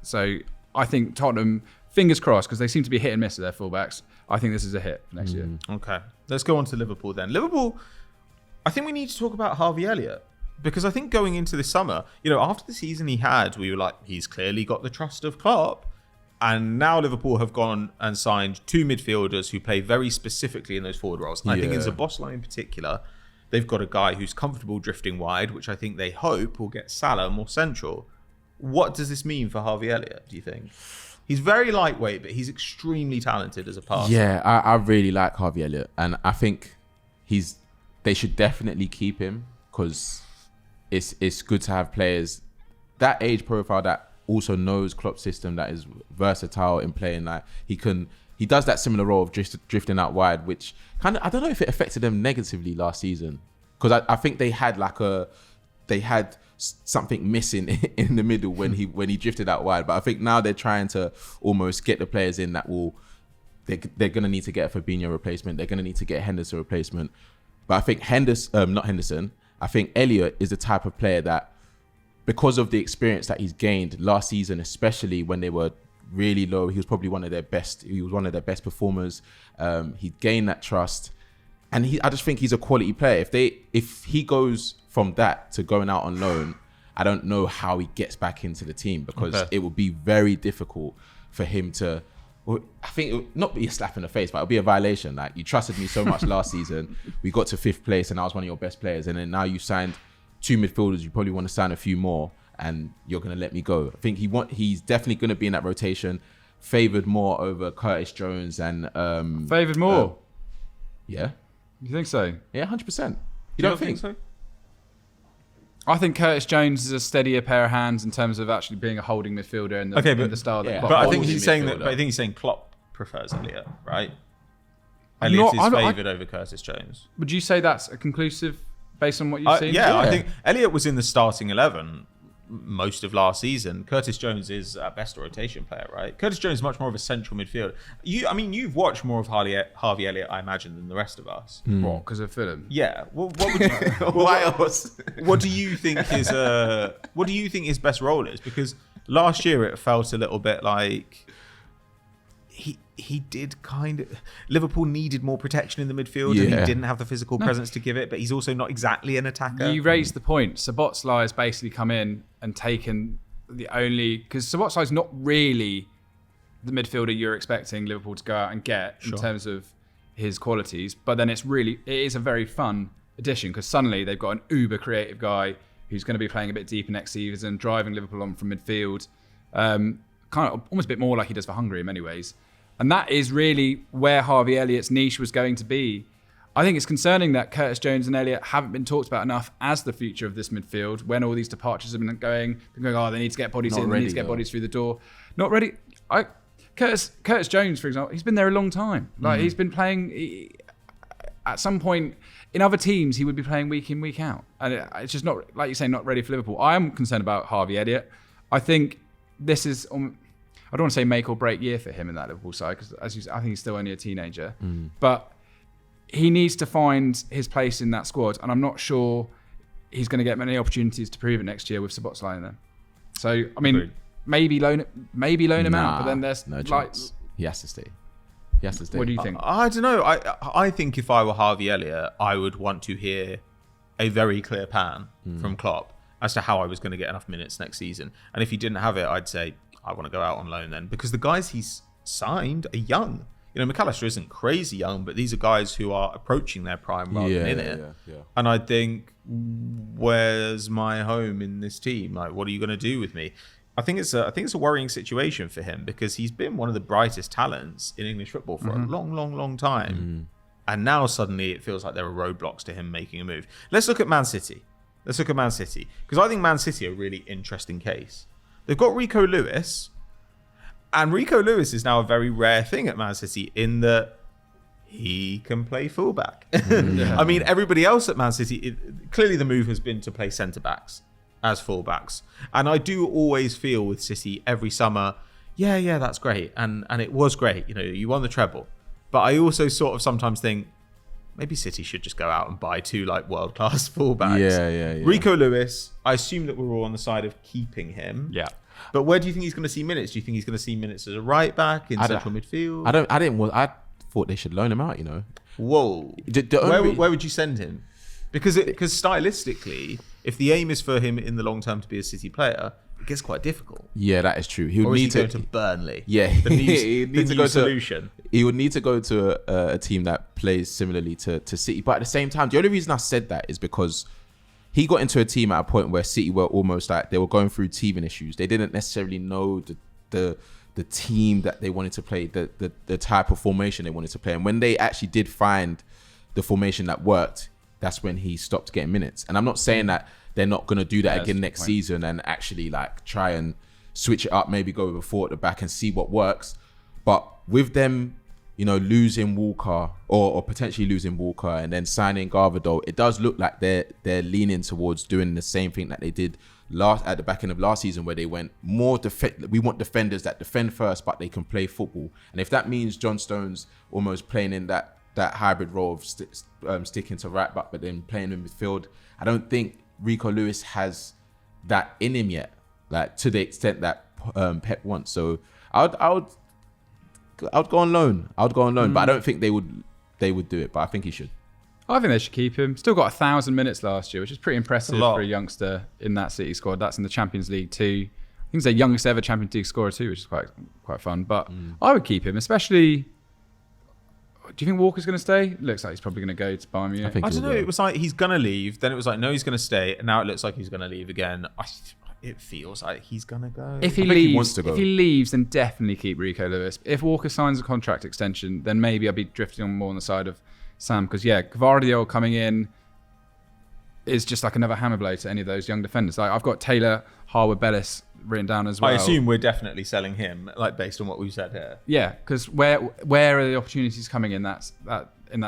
So I think Tottenham, fingers crossed, because they seem to be hit and miss with their fullbacks. I think this is a hit for next year. Okay, let's go on to Liverpool then. Liverpool, I think we need to talk about Harvey Elliott, because I think going into this summer, after the season he had, we were like, he's clearly got the trust of Klopp. And now Liverpool have gone and signed 2 midfielders who play very specifically in those forward roles. And I think in Szoboszlai in particular, they've got a guy who's comfortable drifting wide, which I think they hope will get Salah more central. What does this mean for Harvey Elliott, do you think? He's very lightweight, but he's extremely talented as a passer. Yeah, I really like Harvey Elliott. And I think they should definitely keep him, because it's good to have players that age profile that also knows Klopp's system, that is versatile in playing. He does that similar role of drifting out wide, which kind of, I don't know if it affected them negatively last season, because I think they had something missing in the middle when he drifted out wide. But I think now they're trying to almost get the players in that they're going to need to get a Fabinho replacement. They're going to need to get a Henderson replacement. But I think I think Elliott is the type of player that, because of the experience that he's gained last season, especially when they were really low, he was probably one of their best. He was one of their best performers. He gained that trust, and I just think he's a quality player. If he goes from that to going out on loan, I don't know how he gets back into the team, because it would be very difficult for him to. Well, I think it would not be a slap in the face, but it'll be a violation. Like, you trusted me so much last season. We got to 5th place and I was one of your best players. And then now you signed 2 midfielders. You probably want to sign a few more and you're going to let me go. I think he's definitely going to be in that rotation, favoured more over Curtis Jones and... favoured more? Yeah. You think so? Yeah, 100%. You don't think so? I think Curtis Jones is a steadier pair of hands in terms of actually being a holding midfielder in the style that Klopp. But I think he's saying that. But I think he's saying Klopp prefers Elliott, right? Elliott is favoured over Curtis Jones. Would you say that's a conclusive based on what you've seen? Yeah, I think Elliott was in the starting 11 most of last season. Curtis Jones is at best a rotation player, right? Curtis Jones is much more of a central midfielder. You've watched more of Harvey Elliott, I imagine, than the rest of us. What? Because of Fulham? Yeah. What would you? Why else? What do you think his best role is? Because last year it felt a little bit like he did kind of... Liverpool needed more protection in the midfield and he didn't have the physical presence to give it, but he's also not exactly an attacker. You raised the point. Szoboszlai has basically come in and taken the only... Because Szoboszlai's not really the midfielder you're expecting Liverpool to go out and get in terms of his qualities, but then it is a very fun addition because suddenly they've got an uber creative guy who's going to be playing a bit deeper next season, driving Liverpool on from midfield, kind of almost a bit more like he does for Hungary in many ways. And that is really where Harvey Elliott's niche was going to be. I think it's concerning that Curtis Jones and Elliott haven't been talked about enough as the future of this midfield when all these departures have been going, oh, they need to get bodies in, they need to get bodies through the door. Not ready. Curtis Jones, for example, he's been there a long time. Like he's been playing, at some point, in other teams, he would be playing week in, week out. And it's just not, like you say, not ready for Liverpool. I am concerned about Harvey Elliott. I think this is... I don't want to say make or break year for him in that Liverpool side because I think he's still only a teenager. But he needs to find his place in that squad, and I'm not sure he's going to get many opportunities to prove it next year with Szoboszlai in there. So I mean, maybe loan him out, but then there's no chance. He has to stay. What do you think? I don't know. I think if I were Harvey Elliott, I would want to hear a very clear plan from Klopp as to how I was going to get enough minutes next season. And if he didn't have it, I'd say, I want to go out on loan then, because the guys he's signed are young. You know, McAllister isn't crazy young, but these are guys who are approaching their prime rather than in it. Yeah. And I think, where's my home in this team? Like, what are you going to do with me? I think it's a worrying situation for him because he's been one of the brightest talents in English football for a long time. And now suddenly it feels like there are roadblocks to him making a move. Let's look at Man City. Because I think Man City are a really interesting case. They've got Rico Lewis, and Rico Lewis is now a very rare thing at Man City in that he can play fullback. I mean, everybody else at Man City, clearly the move has been to play centre-backs as fullbacks. And I do always feel with City every summer, yeah, that's great. And it was great. You know, you won the treble. But I also sort of sometimes think, maybe City should just go out and buy 2 like world-class fullbacks. Yeah. Rico Lewis, I assume that we're all on the side of keeping him. Yeah. But where do you think he's going to see minutes? Do you think he's going to see minutes as a right back in central midfield? I thought they should loan him out, you know. Whoa. Where would you send him? Because stylistically, if the aim is for him in the long term to be a City player, it gets quite difficult. Yeah, that is true. He would need to go to Burnley. Yeah, he needs to go solution. He would need to go to a team that plays similarly to City. But at the same time, the only reason I said that is because he got into a team at a point where City were almost like they were going through teething issues. They didn't necessarily know the team that they wanted to play, the type of formation they wanted to play. And when they actually did find the formation that worked, that's when he stopped getting minutes. And I'm not saying that they're not going to do that again next season and actually like try and switch it up, maybe go with a 4 at the back and see what works. But with them, you know, losing Walker or potentially losing Walker and then signing Garvadol, it does look like they're leaning towards doing the same thing that they did at the back end of last season, where they went more we want defenders that defend first, but they can play football. And if that means John Stones almost playing in that hybrid role of sticking to right back, but then playing in midfield, I don't think Rico Lewis has that in him yet, like to the extent that Pep wants. So I would go on loan. But I don't think they would do it. But I think he should. I think they should keep him. Still got 1,000 minutes last year, which is pretty impressive for a youngster in that City squad. That's in the Champions League too. I think he's their youngest ever Champions League scorer too, which is quite fun. But I would keep him, especially. Do you think Walker's going to stay? Looks like he's probably going to go to Bayern Munich. I don't know. It was like he's going to leave. Then it was like, no, he's going to stay. And now it looks like he's going to leave again. It feels like he's going to go. If he leaves, then definitely keep Rico Lewis. If Walker signs a contract extension, then maybe I'll be drifting on more on the side of Sam. Because, Gvardiol coming in is just like another hammer blow to any of those young defenders. Like I've got Taylor Harwood-Bellis written down as well. I assume we're definitely selling him, like based on what we've said here. Yeah, because where are the opportunities coming in that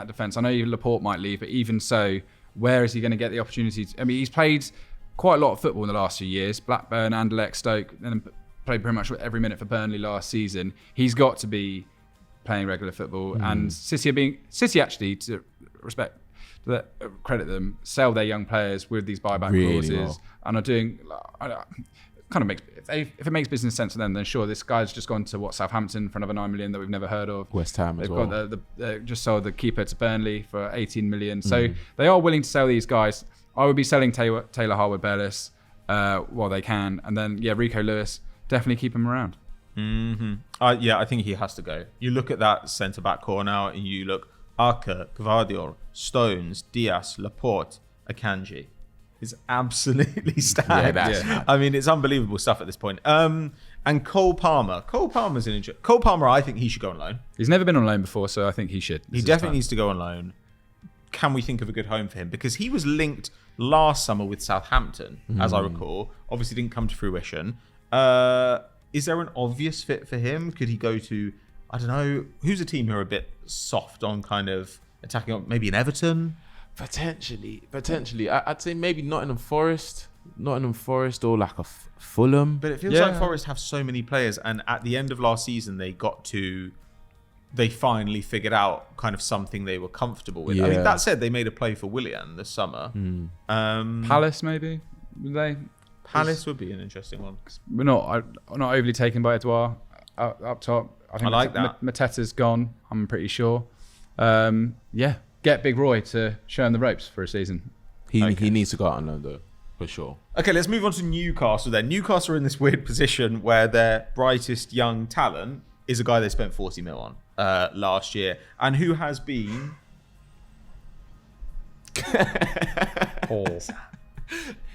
defence? I know Laporte might leave, but even so, where is he going to get the opportunities? I mean, he's played quite a lot of football in the last few years. Blackburn, Anderlecht, Stoke, and played pretty much every minute for Burnley last season. He's got to be playing regular football. And City actually, to credit them, sell their young players with these buyback clauses and are doing. Kind of makes if it makes business sense to them, then sure. This guy's just gone to Southampton for another 9 million that we've never heard of. West Ham as well. They've got just sold the keeper to Burnley for 18 million. So they are willing to sell these guys. I would be selling Taylor Harwood-Bellis while they can, and then Rico Lewis, definitely keep him around. I think he has to go. You look at that centre back core now, and you look Arca, Gvardiol, Stones, Diaz, Laporte, Akanji. Is absolutely stacked. I mean, it's unbelievable stuff at this point. And Cole Palmer. Cole Palmer's an interesting. Cole Palmer, I think he should go on loan. He's never been on loan before, so I think he should. He definitely needs to go on loan. Can we think of a good home for him? Because he was linked last summer with Southampton, as I recall. Obviously didn't come to fruition. Is there an obvious fit for him? Could he go to, I don't know, who's a team who are a bit soft on kind of attacking, maybe an Everton? Potentially. I'd say maybe Nottingham Forest or like a Fulham. But it feels like Forest have so many players, and at the end of last season, they finally figured out kind of something they were comfortable with. I mean, that said, they made a play for Willian this summer. Palace, maybe? Palace would be an interesting one. We're not overly taken by Edouard up top. I think like that. Mateta's gone, I'm pretty sure. Get Big Roy to show him the ropes for a season. He needs to go out on loan though, for sure. Okay, let's move on to Newcastle then. Newcastle are in this weird position where their brightest young talent is a guy they spent 40 mil on last year, and who has been...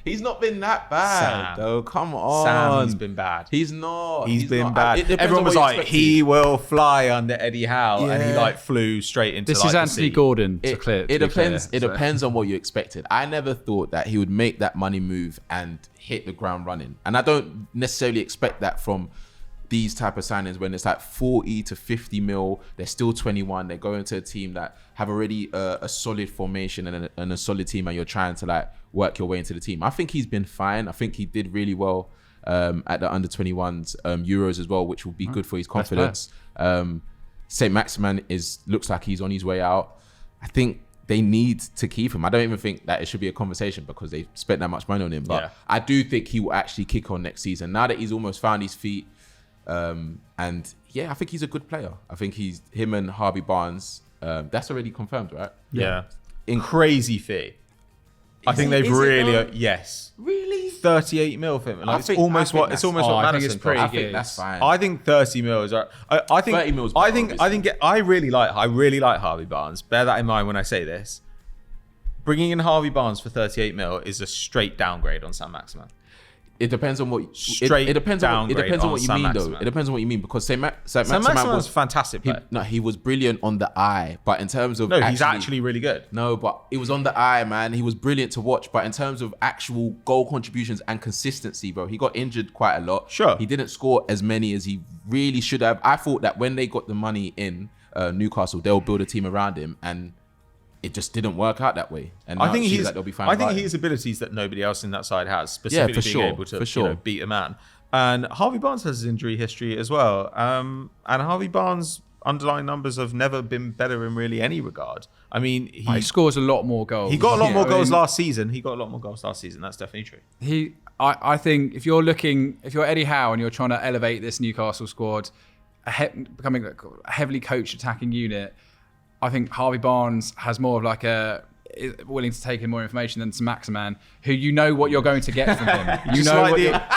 He's not been that bad, though. Come on. Sam's been bad. He's not. He's been bad. Everyone was like, he will fly under Eddie Howe, and he flew straight into This is Anthony Gordon. It depends on what you expected. I never thought that he would make that money move and hit the ground running. And I don't necessarily expect that from these type of signings when it's like 40 to 50 mil. They're still 21. They're going to a team that have already a solid formation and a solid team, and you're trying to work your way into the team. I think he's been fine. I think he did really well at the under 21s Euros as well, which will be good for his confidence. Saint Maximin looks like he's on his way out. I think they need to keep him. I don't even think that it should be a conversation because they spent that much money on him. But I do think he will actually kick on next season now that he's almost found his feet. I think he's a good player. I think him and Harvey Barnes. That's already confirmed, right? Yeah. Crazy fee. I think they've really, yes. Really? 38 mil for him. It's almost what Madison cost. I think that's fine. I think 30 mil is right. I think 30 mil is better, I really like Harvey Barnes. Bear that in mind when I say this. Bringing in Harvey Barnes for 38 mil is a straight downgrade on Sam Maximin. It depends on what it depends on what you mean though. It depends on what you mean because Sam Maximin was a fantastic player. He was brilliant on the eye, but in terms of he's actually really good. No, but it was on the eye, man. He was brilliant to watch, but in terms of actual goal contributions and consistency, bro, he got injured quite a lot. Sure, he didn't score as many as he really should have. I thought that when they got the money in Newcastle, they'll build a team around him, and it just didn't work out that way. And I think he has abilities that nobody else in that side has, specifically being able to beat a man. And Harvey Barnes has his injury history as well. And Harvey Barnes' underlying numbers have never been better in really any regard. I mean, he scores a lot more goals. He got a lot more goals last season. That's definitely true. I think if you're Eddie Howe and you're trying to elevate this Newcastle squad, becoming a heavily coached attacking unit, I think Harvey Barnes has more of like a is willing to take in more information than Maximan, who you know what you're going to get from him.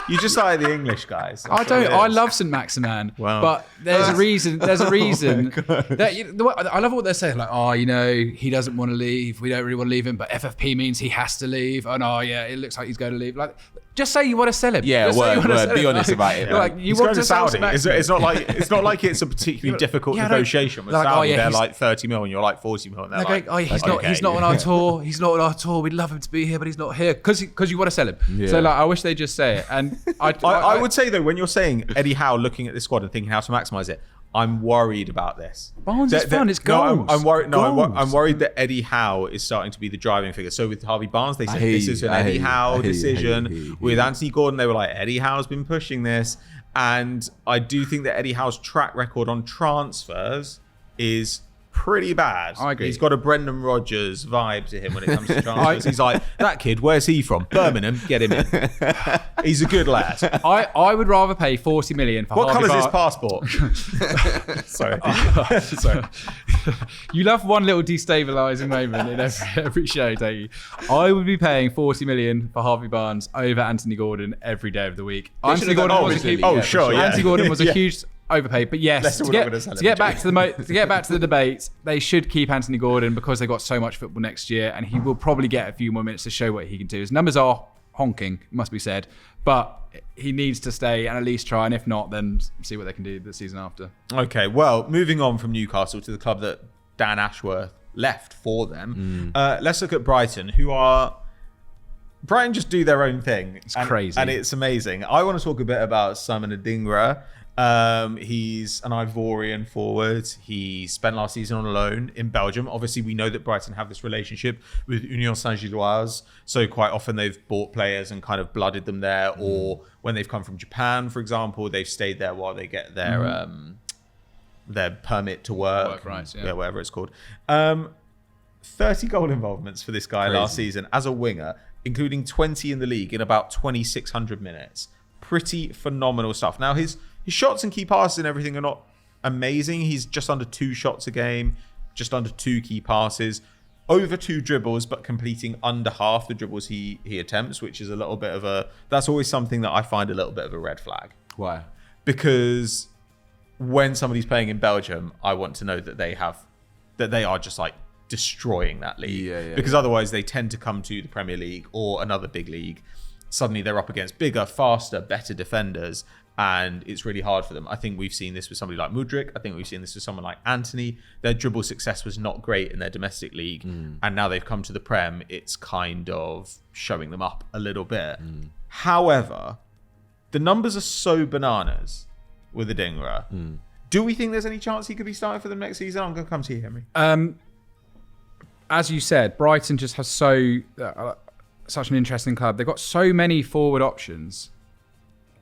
You just like the English guys. I don't. I love St. Maximan, but there's a reason. There's a reason that I love what they're saying. Like, oh, he doesn't want to leave. We don't really want to leave him, but FFP means he has to leave. And it looks like he's going to leave. Like, just say you want to sell him. Yeah, be honest about it. Like, you want to sell Saudi. It's not like it's a particularly difficult negotiation with Saudi. They're like 30 mil and you're like 40 mil. And they're like, he's not on our tour. He's not on our tour. We'd love him to be here, but he's not here because you want to sell him. Yeah. So I wish they just say it. And I would say though, when you're saying Eddie Howe looking at this squad and thinking how to maximise it, I'm worried about this. Barnes is fun. It's goals. I'm worried. No, I'm worried that Eddie Howe is starting to be the driving figure. So with Harvey Barnes, they said this is an Eddie Howe decision. With Anthony Gordon, they were like, Eddie Howe's been pushing this, and I do think that Eddie Howe's track record on transfers is pretty bad. I agree. He's got a Brendan Rodgers vibe to him when it comes to transfers. He's like, that kid, where's he from? Birmingham, get him in. He's a good lad. I would rather pay 40 million for What Harvey colour's his passport? Sorry. You love one little destabilising moment in every show, don't you? I would be paying 40 million for Harvey Barnes over Anthony Gordon every day of the week. Anthony Gordon was Anthony Gordon was a huge overpay, but yes, to get back to the debate, they should keep Anthony Gordon because they've got so much football next year, and he will probably get a few more minutes to show what he can do. His numbers are honking, it must be said, but he needs to stay and at least try, and if not, then see what they can do the season after. Okay, well, moving on from Newcastle to the club that Dan Ashworth left for them, let's look at Brighton, Brighton just do their own thing. It's crazy. And it's amazing. I want to talk a bit about Simon Adingra. He's an Ivorian forward. He spent last season on loan in Belgium. Obviously, we know that Brighton have this relationship with Union Saint-Gilloise. So quite often they've bought players and kind of blooded them there. Or when they've come from Japan, for example, they've stayed there while they get their permit to work. Rights, yeah, whatever it's called. 30 goal involvements for this guy last season as a winger, including 20 in the league in about 2,600 minutes. Pretty phenomenal stuff. Now, his shots and key passes and everything are not amazing. He's just under 2 shots a game, just under 2 key passes, over 2 dribbles, but completing under half the dribbles he attempts, which is a little bit of that's always something that I find a little bit of a red flag. Why? Because when somebody's playing in Belgium, I want to know that they are just like destroying that league. Because otherwise they tend to come to the Premier League or another big league. Suddenly they're up against bigger, faster, better defenders, and it's really hard for them. I think we've seen this with somebody like Mudryk. I think we've seen this with someone like Anthony. Their dribble success was not great in their domestic league, and now they've come to the Prem. It's kind of showing them up a little bit. However, the numbers are so bananas with Adingra. Do we think there's any chance he could be starting for them next season? I'm going to come to you, Henry. As you said, Brighton just has such an interesting club. They've got so many forward options.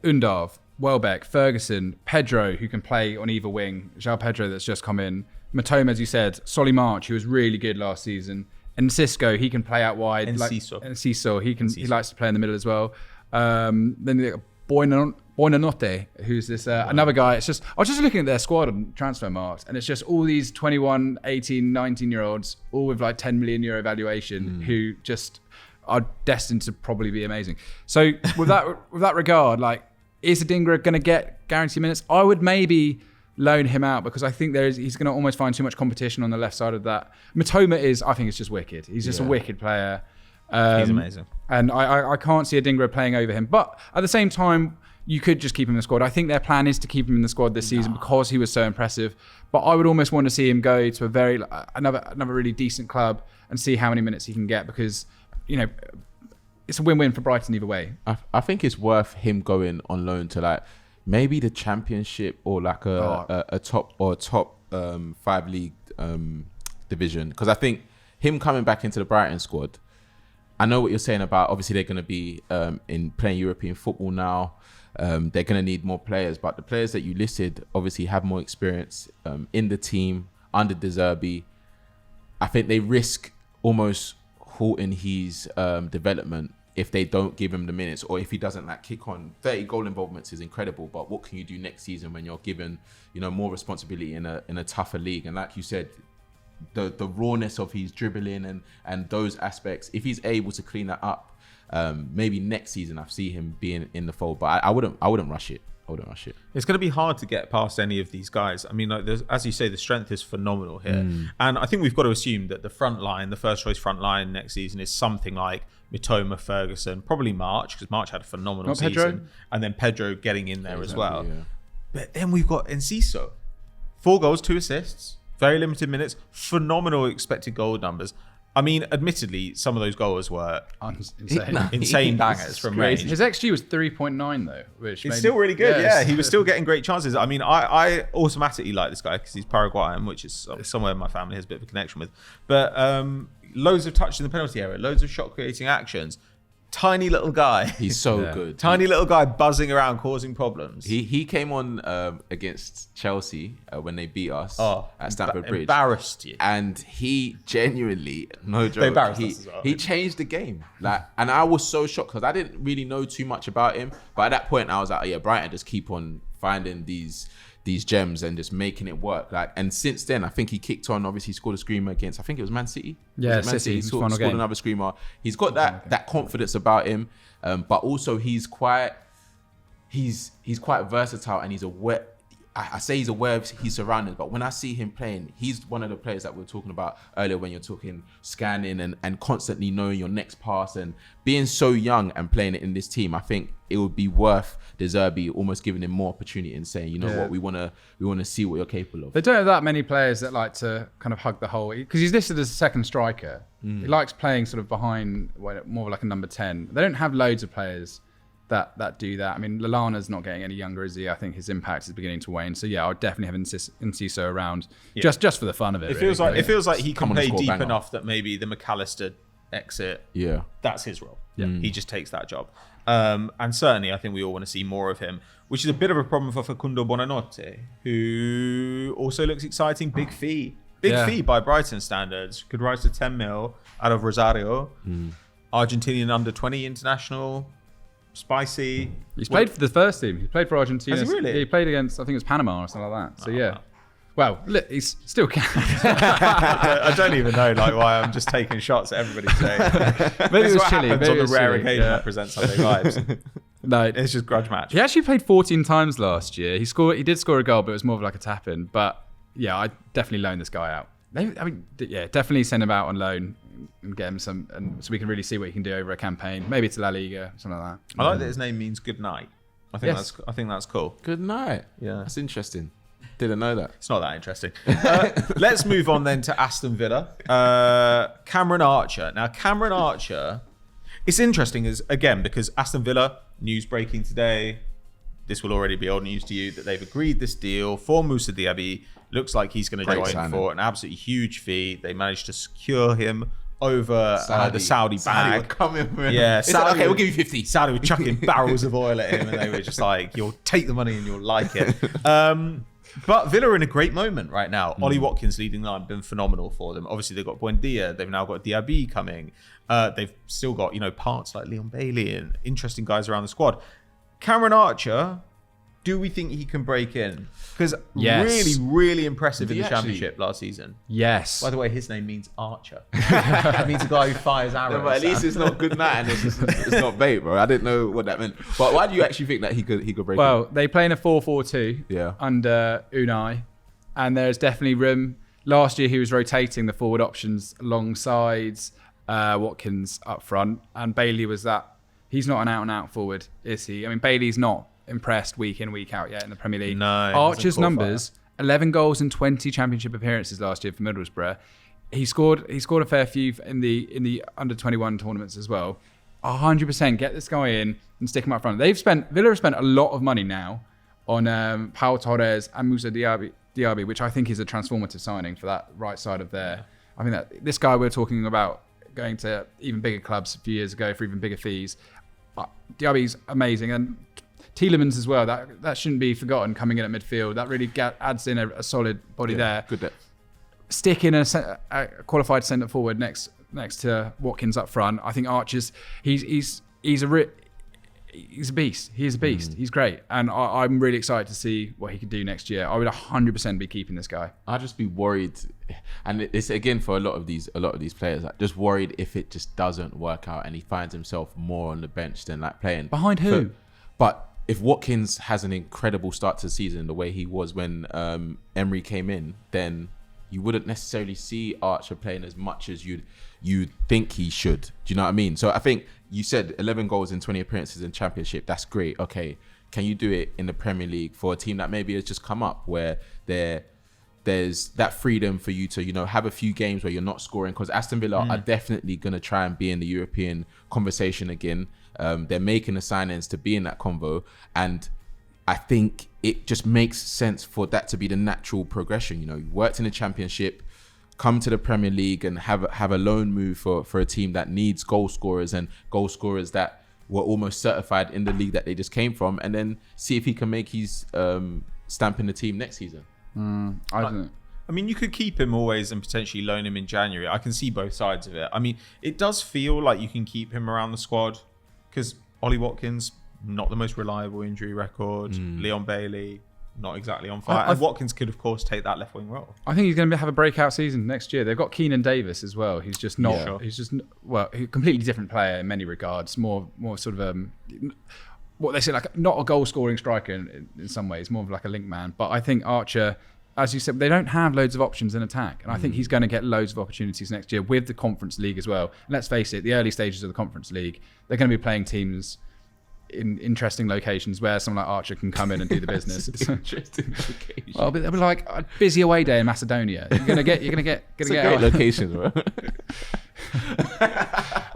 Undav, Welbeck, Ferguson, Pedro, who can play on either wing. João Pedro, that's just come in. Matoma, as you said. Solly March, who was really good last season. And Cisco, he can play out wide. And Ciso, he likes to play in the middle as well. Then they got Buonanotte, who's this another guy. It's just I was just looking at their squad on Transfermarkt, and it's just all these 21, 18, 19-year-olds, all with like 10 million euro valuation, who just are destined to probably be amazing. So with that regard, like, is Adingra going to get guaranteed minutes? I would maybe loan him out because I think he's going to almost find too much competition on the left side of that. Matoma I think it's just wicked. He's just a wicked player. He's amazing. And I can't see Adingra playing over him. But at the same time, you could just keep him in the squad. I think their plan is to keep him in the squad this season because he was so impressive. But I would almost want to see him go to another really decent club and see how many minutes he can get because, it's a win-win for Brighton either way. I think it's worth him going on loan to like maybe the Championship or like a top 5 league division. Because I think him coming back into the Brighton squad, I know what you're saying about obviously they're going to be in playing European football now. They're going to need more players, but the players that you listed obviously have more experience in the team under De Zerbi. I think they risk almost halting his development if they don't give him the minutes or if he doesn't kick on. 30 goal involvements is incredible, but what can you do next season when you're given more responsibility in a tougher league? And like you said, the rawness of his dribbling and those aspects. If he's able to clean that up, maybe next season I see him being in the fold. But I wouldn't rush it. It's going to be hard to get past any of these guys. I mean, like, as you say, the strength is phenomenal here. And I think we've got to assume that the front line, the first choice front line next season is something like Mitoma, Ferguson, probably March, because March had a phenomenal season. Pedro? And then Pedro getting in there as well. Yeah. But then we've got Enciso. 4 goals, 2 assists, very limited minutes, phenomenal expected goal numbers. I mean, admittedly, some of those goals were insane bangers from range. His XG was 3.9 though, which it's still really good. Yeah, he was still getting great chances. I mean, I automatically like this guy because he's Paraguayan, which is somewhere my family has a bit of a connection with. But loads of touch in the penalty area, loads of shot creating actions. Tiny little guy. He's so good. Tiny little guy buzzing around, causing problems. He came on against Chelsea when they beat us at Stamford Bridge. Embarrassed you. And he genuinely, no joke, embarrassed us as well. He changed the game. And I was so shocked because I didn't really know too much about him. But at that point, I was like, yeah, Brighton just keep on finding these gems and just making it work. And since then, I think he kicked on. Obviously, he scored a screamer against, I think it was Man City. Yeah, City. He scored another screamer. He's got that confidence about him, but also he's quite versatile and he's aware. I say he's aware of his surroundings, but when I see him playing, he's one of the players that we were talking about earlier when you're talking scanning and constantly knowing your next pass and being so young and playing it in this team. I think it would be worth De Zerbi almost giving him more opportunity and saying, you know what, we want to see what you're capable of. They don't have that many players that like to kind of hug the hole, because he's listed as a second striker. He likes playing sort of behind, more like a number 10. They don't have loads of players that do that. I mean, Lallana's not getting any younger, is he? I think his impact is beginning to wane. So yeah, I would definitely have Enciso around just for the fun of it. It feels like he can play deep enough that maybe the McAllister exit. Yeah, that's his role. Yeah, he just takes that job. And certainly, I think we all want to see more of him, which is a bit of a problem for Facundo Buonanotte, who also looks exciting. Big fee by Brighton standards. Could rise to 10 mil out of Rosario. Argentinian under 20 international. Spicy. He's played for the first team. He played for Argentina. Has he really? Yeah, he played against, I think it was Panama or something like that. So yeah. Well, look, he's still can. I don't even know why I'm just taking shots at everybody today. Maybe it was chilly. Maybe on the rare occasion I present Sunday vibes. No, it's just grudge match. He actually played 14 times last year. He did score a goal, but it was more of like a tap in. But yeah, I definitely loan this guy out. Definitely send him out on loan and get him some, and so we can really see what he can do over a campaign. Maybe to La Liga, something like that. I like that his name means good night. I think that's cool. Good night. Yeah, that's interesting. Didn't know that. It's not that interesting. Let's move on then to Aston Villa. Cameron Archer. Now, Cameron Archer, it's interesting because Aston Villa, news breaking today, this will already be old news to you, that they've agreed this deal for Moussa Diaby. Looks like he's going to join for an absolutely huge fee. They managed to secure him over the Saudi bag. Yeah, Saudi, okay, we'll give you 50. Saudi were chucking barrels of oil at him, and they were just like, "You'll take the money and you'll like it." But Villa are in a great moment right now. Ollie Watkins leading the line, been phenomenal for them. Obviously, they've got Buendia. They've now got Diaby coming. They've still got parts like Leon Bailey and interesting guys around the squad. Cameron Archer, do we think he can break in? Because really, really impressive in the Championship last season. Yes. By the way, his name means Archer. That means a guy who fires arrows. No, but at least it's not good night and it's not bait, bro. I didn't know what that meant. But why do you actually think that he could break in? Well, they play in a 4-4-2 under Unai, and there's definitely room. Last year, he was rotating the forward options alongside Watkins up front, and Bailey was that. He's not an out-and-out forward, is he? I mean, Bailey's not impressed week in, week out yet in the Premier League. No. Archer's numbers, 11 goals and 20 Championship appearances last year for Middlesbrough. He scored a fair few in the under-21 tournaments as well. 100% get this guy in and stick him up front. Villa have spent a lot of money now on Pau Torres and Moussa Diaby, which I think is a transformative signing for that right side of there. I think that this guy we're talking about going to even bigger clubs a few years ago for even bigger fees. Diaby's amazing, and Tielemans as well. That shouldn't be forgotten coming in at midfield. That really adds in a solid body there. Good depth. Stick in a qualified centre forward next to Watkins up front. I think Archer's he's he's a beast. He is a beast. He's great. And I'm really excited to see what he can do next year. I would 100% be keeping this guy. I'd just be worried, and it's again for a lot of these players, like, just worried if it just doesn't work out and he finds himself more on the bench than like playing. Behind who? But if Watkins has an incredible start to the season, the way he was when Emery came in, then you wouldn't necessarily see Archer playing as much as you'd think he should. Do you know what I mean? So I think you said 11 goals in 20 appearances in Championship. That's great. Okay, can you do it in the Premier League for a team that maybe has just come up, where there's that freedom for you to, you know, have a few games where you're not scoring? Because Aston Villa are definitely going to try and be in the European conversation again. They're making the signings to be in that convo, and I think it just makes sense for that to be the natural progression. You know, you worked in the Championship, come to the Premier League and have a loan move for a team that needs goal scorers, and goal scorers that were almost certified in the league that they just came from, and then see if he can make his stamp in the team next season. I don't know. I mean, you could keep him always and potentially loan him in January. I can see both sides of it. I mean, it does feel like you can keep him around the squad because Ollie Watkins, not the most reliable injury record. Leon Bailey, not exactly on fire. And Watkins could, of course, take that left wing role. I think he's going to have a breakout season next year. They've got Keenan Davis as well. He's just not. Sure. He's just he's a completely different player in many regards. More sort of what they say, like not a goal scoring striker in some ways, more of like a link man. But I think Archer, as you said, they don't have loads of options in attack, and I think he's going to get loads of opportunities next year with the Conference League as well. And let's face it, the early stages of the Conference League, they're going to be playing teams in interesting locations where someone like Archer can come in and do the business. Interesting location. Well, it'll be like a busy away day in Macedonia. You're gonna get It's a great location, bro.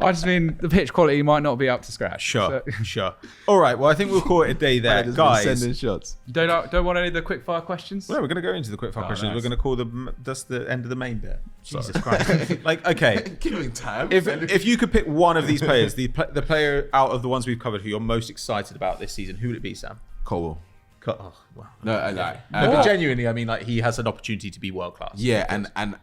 I just mean the pitch quality might not be up to scratch. Sure. All right. Well, I think we'll call it a day there, guys. Sending shots. Don't want any of the quickfire questions? Well, we're going to go into the quickfire questions. nice. We're going to call that's the end of the main bit. Jesus Christ. Like, okay. Giving time. If you could pick one of these players, the player out of the ones we've covered who you're most excited about this season, who would it be, Sam? Cole. Oh, wow. No, I like. But genuinely, I mean, like, he has an opportunity to be world class. Yeah, and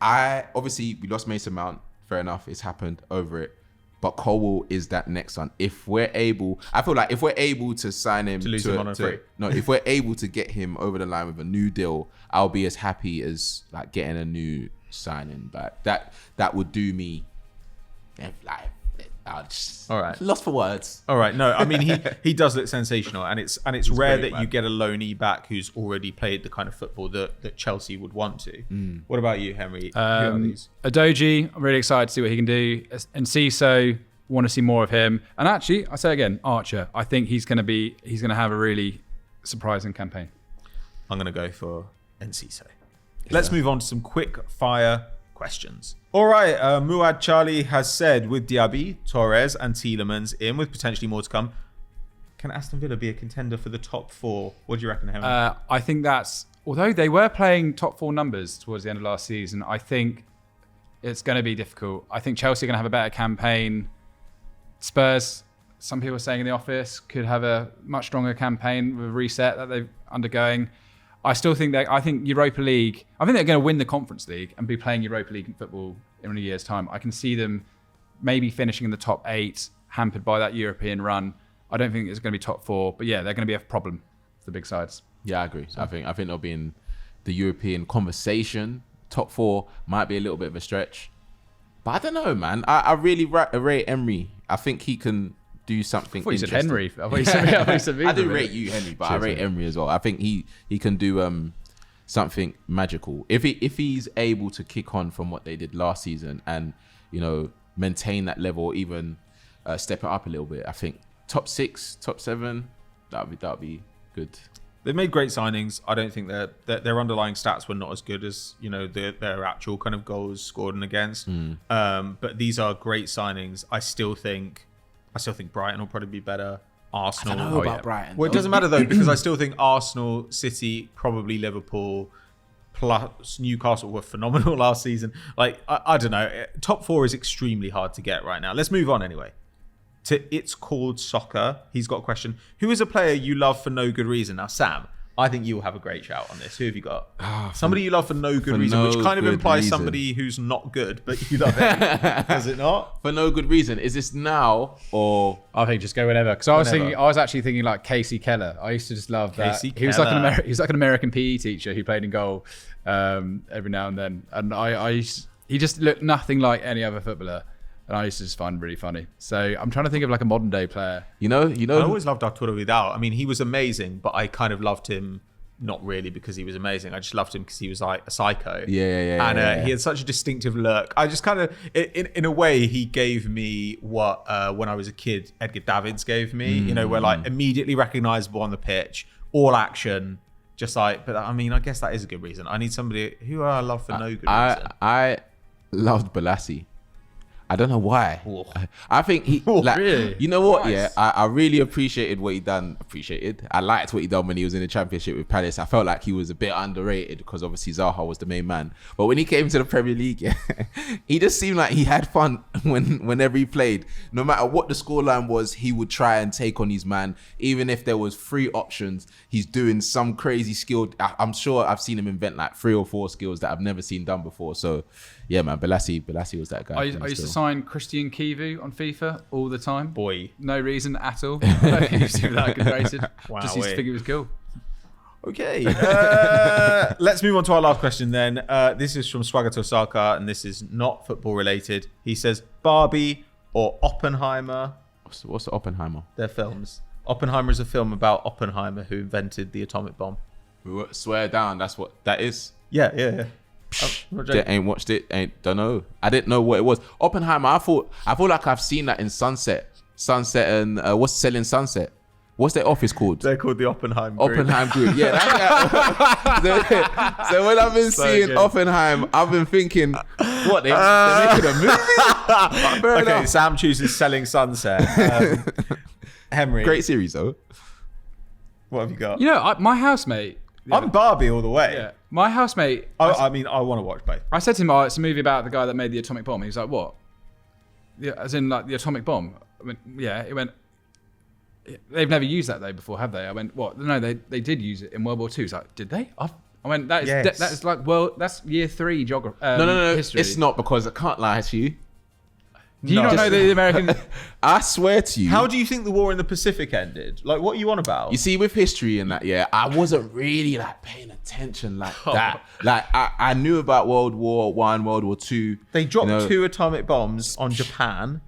I obviously we lost Mason Mount. Fair enough, it's happened, over it. But Colwell is that next one. If we're able, I feel like if we're able to sign him, if we're able to get him over the line with a new deal, I'll be as happy as like getting a new signing back. That would do me. Like, all right, lost for words. All right, no, I mean he does look sensational, and it's rare great, that you get a loanee back who's already played the kind of football that Chelsea would want to. What about you, Henry? Who are these? Adoji, I'm really excited to see what he can do, and Ciso, want to see more of him. And actually, I say again, Archer, I think he's going to have a really surprising campaign. I'm going to go for Enciso. Let's move on to some quick fire questions. All right, Muad Charlie has said, with Diaby, Torres and Tielemans in, with potentially more to come, can Aston Villa be a contender for the top four? What do you reckon, Henry? I think that's, although they were playing top four numbers towards the end of last season, I think it's going to be difficult. I think Chelsea are going to have a better campaign. Spurs, some people are saying in the office, could have a much stronger campaign with a reset that they're undergoing. I still think I think Europa League, I think they're going to win the Conference League and be playing Europa League football in a year's time. I can see them maybe finishing in the top 8, hampered by that European run. I don't think it's going to be top 4, but yeah, they're going to be a problem for the big sides. Yeah, I agree. So. I think they'll be in the European conversation. Top 4 might be a little bit of a stretch, but I don't know, man. I really rate Emery. I think he can do something. I thought you said interesting. Henry. I thought you said me. I do rate you, Henry, but cheers, I rate Emery as well. I think he can do something magical if he's able to kick on from what they did last season and, you know, maintain that level, or even step it up a little bit. I think top 6, top 7, that'd be good. They've made great signings. I don't think their underlying stats were not as good as, you know, their actual kind of goals scored and against. But these are great signings. I still think Brighton will probably be better. Arsenal. I don't know about Brighton. Well, it doesn't matter though, because I still think Arsenal, City, probably Liverpool, plus Newcastle were phenomenal last season. Like, I don't know. Top 4 is extremely hard to get right now. Let's move on anyway. To It's Called Soccer. He's got a question. Who is a player you love for no good reason? Now, Sam, I think you will have a great shout on this. Who have you got? Somebody you love for no good reason, which kind of implies somebody who's not good, but you love it. Does it not? For no good reason. Is this now or? I think just go whenever. Because I was actually thinking like Casey Keller. I used to just love that. He was like an American PE teacher who played in goal every now and then, and he just looked nothing like any other footballer. And I used to just find him really funny. So I'm trying to think of like a modern day player. You know. I always loved Arturo Vidal. I mean, he was amazing, but I kind of loved him not really because he was amazing. I just loved him because he was like a psycho. Yeah. And he had such a distinctive look. I just kind of, in a way, he gave me what when I was a kid, Edgar Davids gave me. You know, where like immediately recognizable on the pitch, all action. Just like, but I mean, I guess that is a good reason. I need somebody who I love for no good reason. I loved Balassi. I don't know why. I think he, really? You know what? Nice. Yeah, I really appreciated what he done. I liked what he done when he was in the Championship with Palace. I felt like he was a bit underrated because obviously Zaha was the main man. But when he came to the Premier League, yeah, he just seemed like he had fun whenever he played. No matter what the scoreline was, he would try and take on his man. Even if there was 3 options, he's doing some crazy skill. I'm sure I've seen him invent like 3 or 4 skills that I've never seen done before. So yeah, man, Balassi was that guy. I used to sign Christian Kivu on FIFA all the time. Boy. No reason at all. I don't think he was even that good rated. Wow, just used to think it was cool. Okay. Let's move on to our last question then. This is from Swagger Tosaka, and this is not football related. He says, Barbie or Oppenheimer? What's the Oppenheimer? They're films. Oppenheimer is a film about Oppenheimer, who invented the atomic bomb. Swear down, that's what that is. Yeah. Ain't watched it. Don't know. I didn't know what it was. Oppenheimer. I feel like I've seen that in Sunset and what's Selling Sunset? What's their office called? They're called the Oppenheim Group. Oppenheim Group. Yeah. So when I've been seeing good. Oppenheim, I've been thinking, what they're making a movie? Okay, enough. Sam chooses Selling Sunset. Henry, great series though. What have you got? You know, my housemate. I'm Barbie all the way. Yeah. My housemate... I mean, I want to watch both. I said to him, it's a movie about the guy that made the atomic bomb. He was like, what? Yeah, as in, like, the atomic bomb? I went, yeah. He went, they've never used that, though, before, have they? I went, what? No, they did use it in World War II. He's like, did they? I went, that is like, well, that's year 3 geography. No. History. It's not, because I can't lie to you. Do you not know the American... I swear to you. How do you think the war in the Pacific ended? Like, what are you on about? You see, with history and that, yeah, I wasn't really like paying attention like that. Like, I knew about World War I, World War II. They dropped 2 atomic bombs on Japan.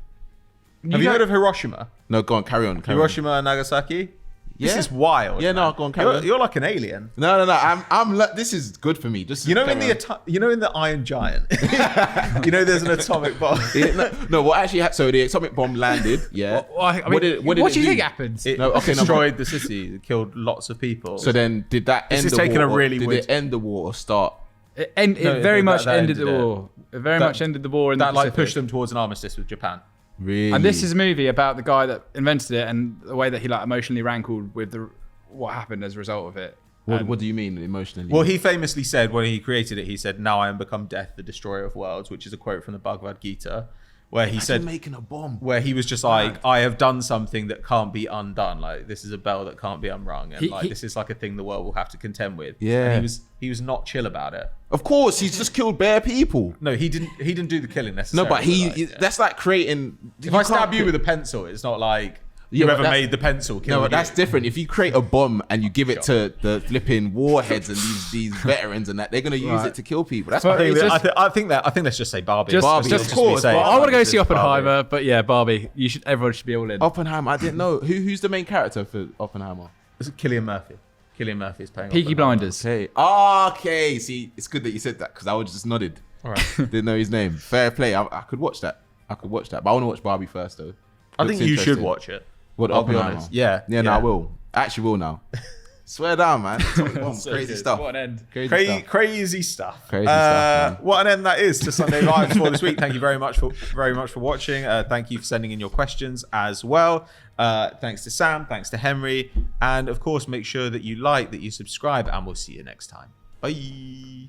Have you heard of Hiroshima? No, go on, carry on. Hiroshima and Nagasaki? This is wild. Yeah, no, go on, carry on. You're like an alien. No. I'm like, this is good for me. Just in the Iron Giant, there's an atomic bomb. What actually happened? So the atomic bomb landed. Yeah. What do you think happened? It destroyed the city. It killed lots of people. So then, did that end the war? Did it end the war or start? It very much ended the war. It very much ended the war. That like pushed them towards an armistice with Japan. Really? And this is a movie about the guy that invented it and the way that he like emotionally rankled with what happened as a result of it. What do you mean emotionally? Well, he famously said when he created it, he said, "Now I am become death, the destroyer of worlds," which is a quote from the Bhagavad Gita, where he said, making a bomb. Where he was just like, I have done something that can't be undone. Like, this is a bell that can't be unrung. And this is like a thing the world will have to contend with. Yeah. And he was not chill about it. Of course, he's just killed bare people. No, he didn't do the killing necessarily. No, but that's like creating... If I stab you with a pencil, it's not like... Whoever made the pencil killed you. No, but that's different. If you create a bomb and you give it to the flipping warheads and these veterans and that, they're going to use it to kill people. That's I think let's just say Barbie. Just of course. I want to go see Oppenheimer, but yeah, Barbie. Everyone should be all in. Oppenheimer, I didn't know. Who's the main character for Oppenheimer? It's Cillian Murphy. Cillian Murphy is playing Peaky Blinders. Okay. See, it's good that you said that because I would just nodded. All right. Didn't know his name. Fair play. I could watch that. But I want to watch Barbie first though. I think you should watch it. What, I'll be honest. Yeah. No, I will. I actually will now. Swear down, man. Crazy stuff. What an end. Crazy stuff. Crazy stuff. What an end that is to Sunday Vibes for this week. Thank you very much for watching. Thank you for sending in your questions as well. Thanks to Sam. Thanks to Henry. And of course, make sure that you like, that you subscribe, and we'll see you next time. Bye.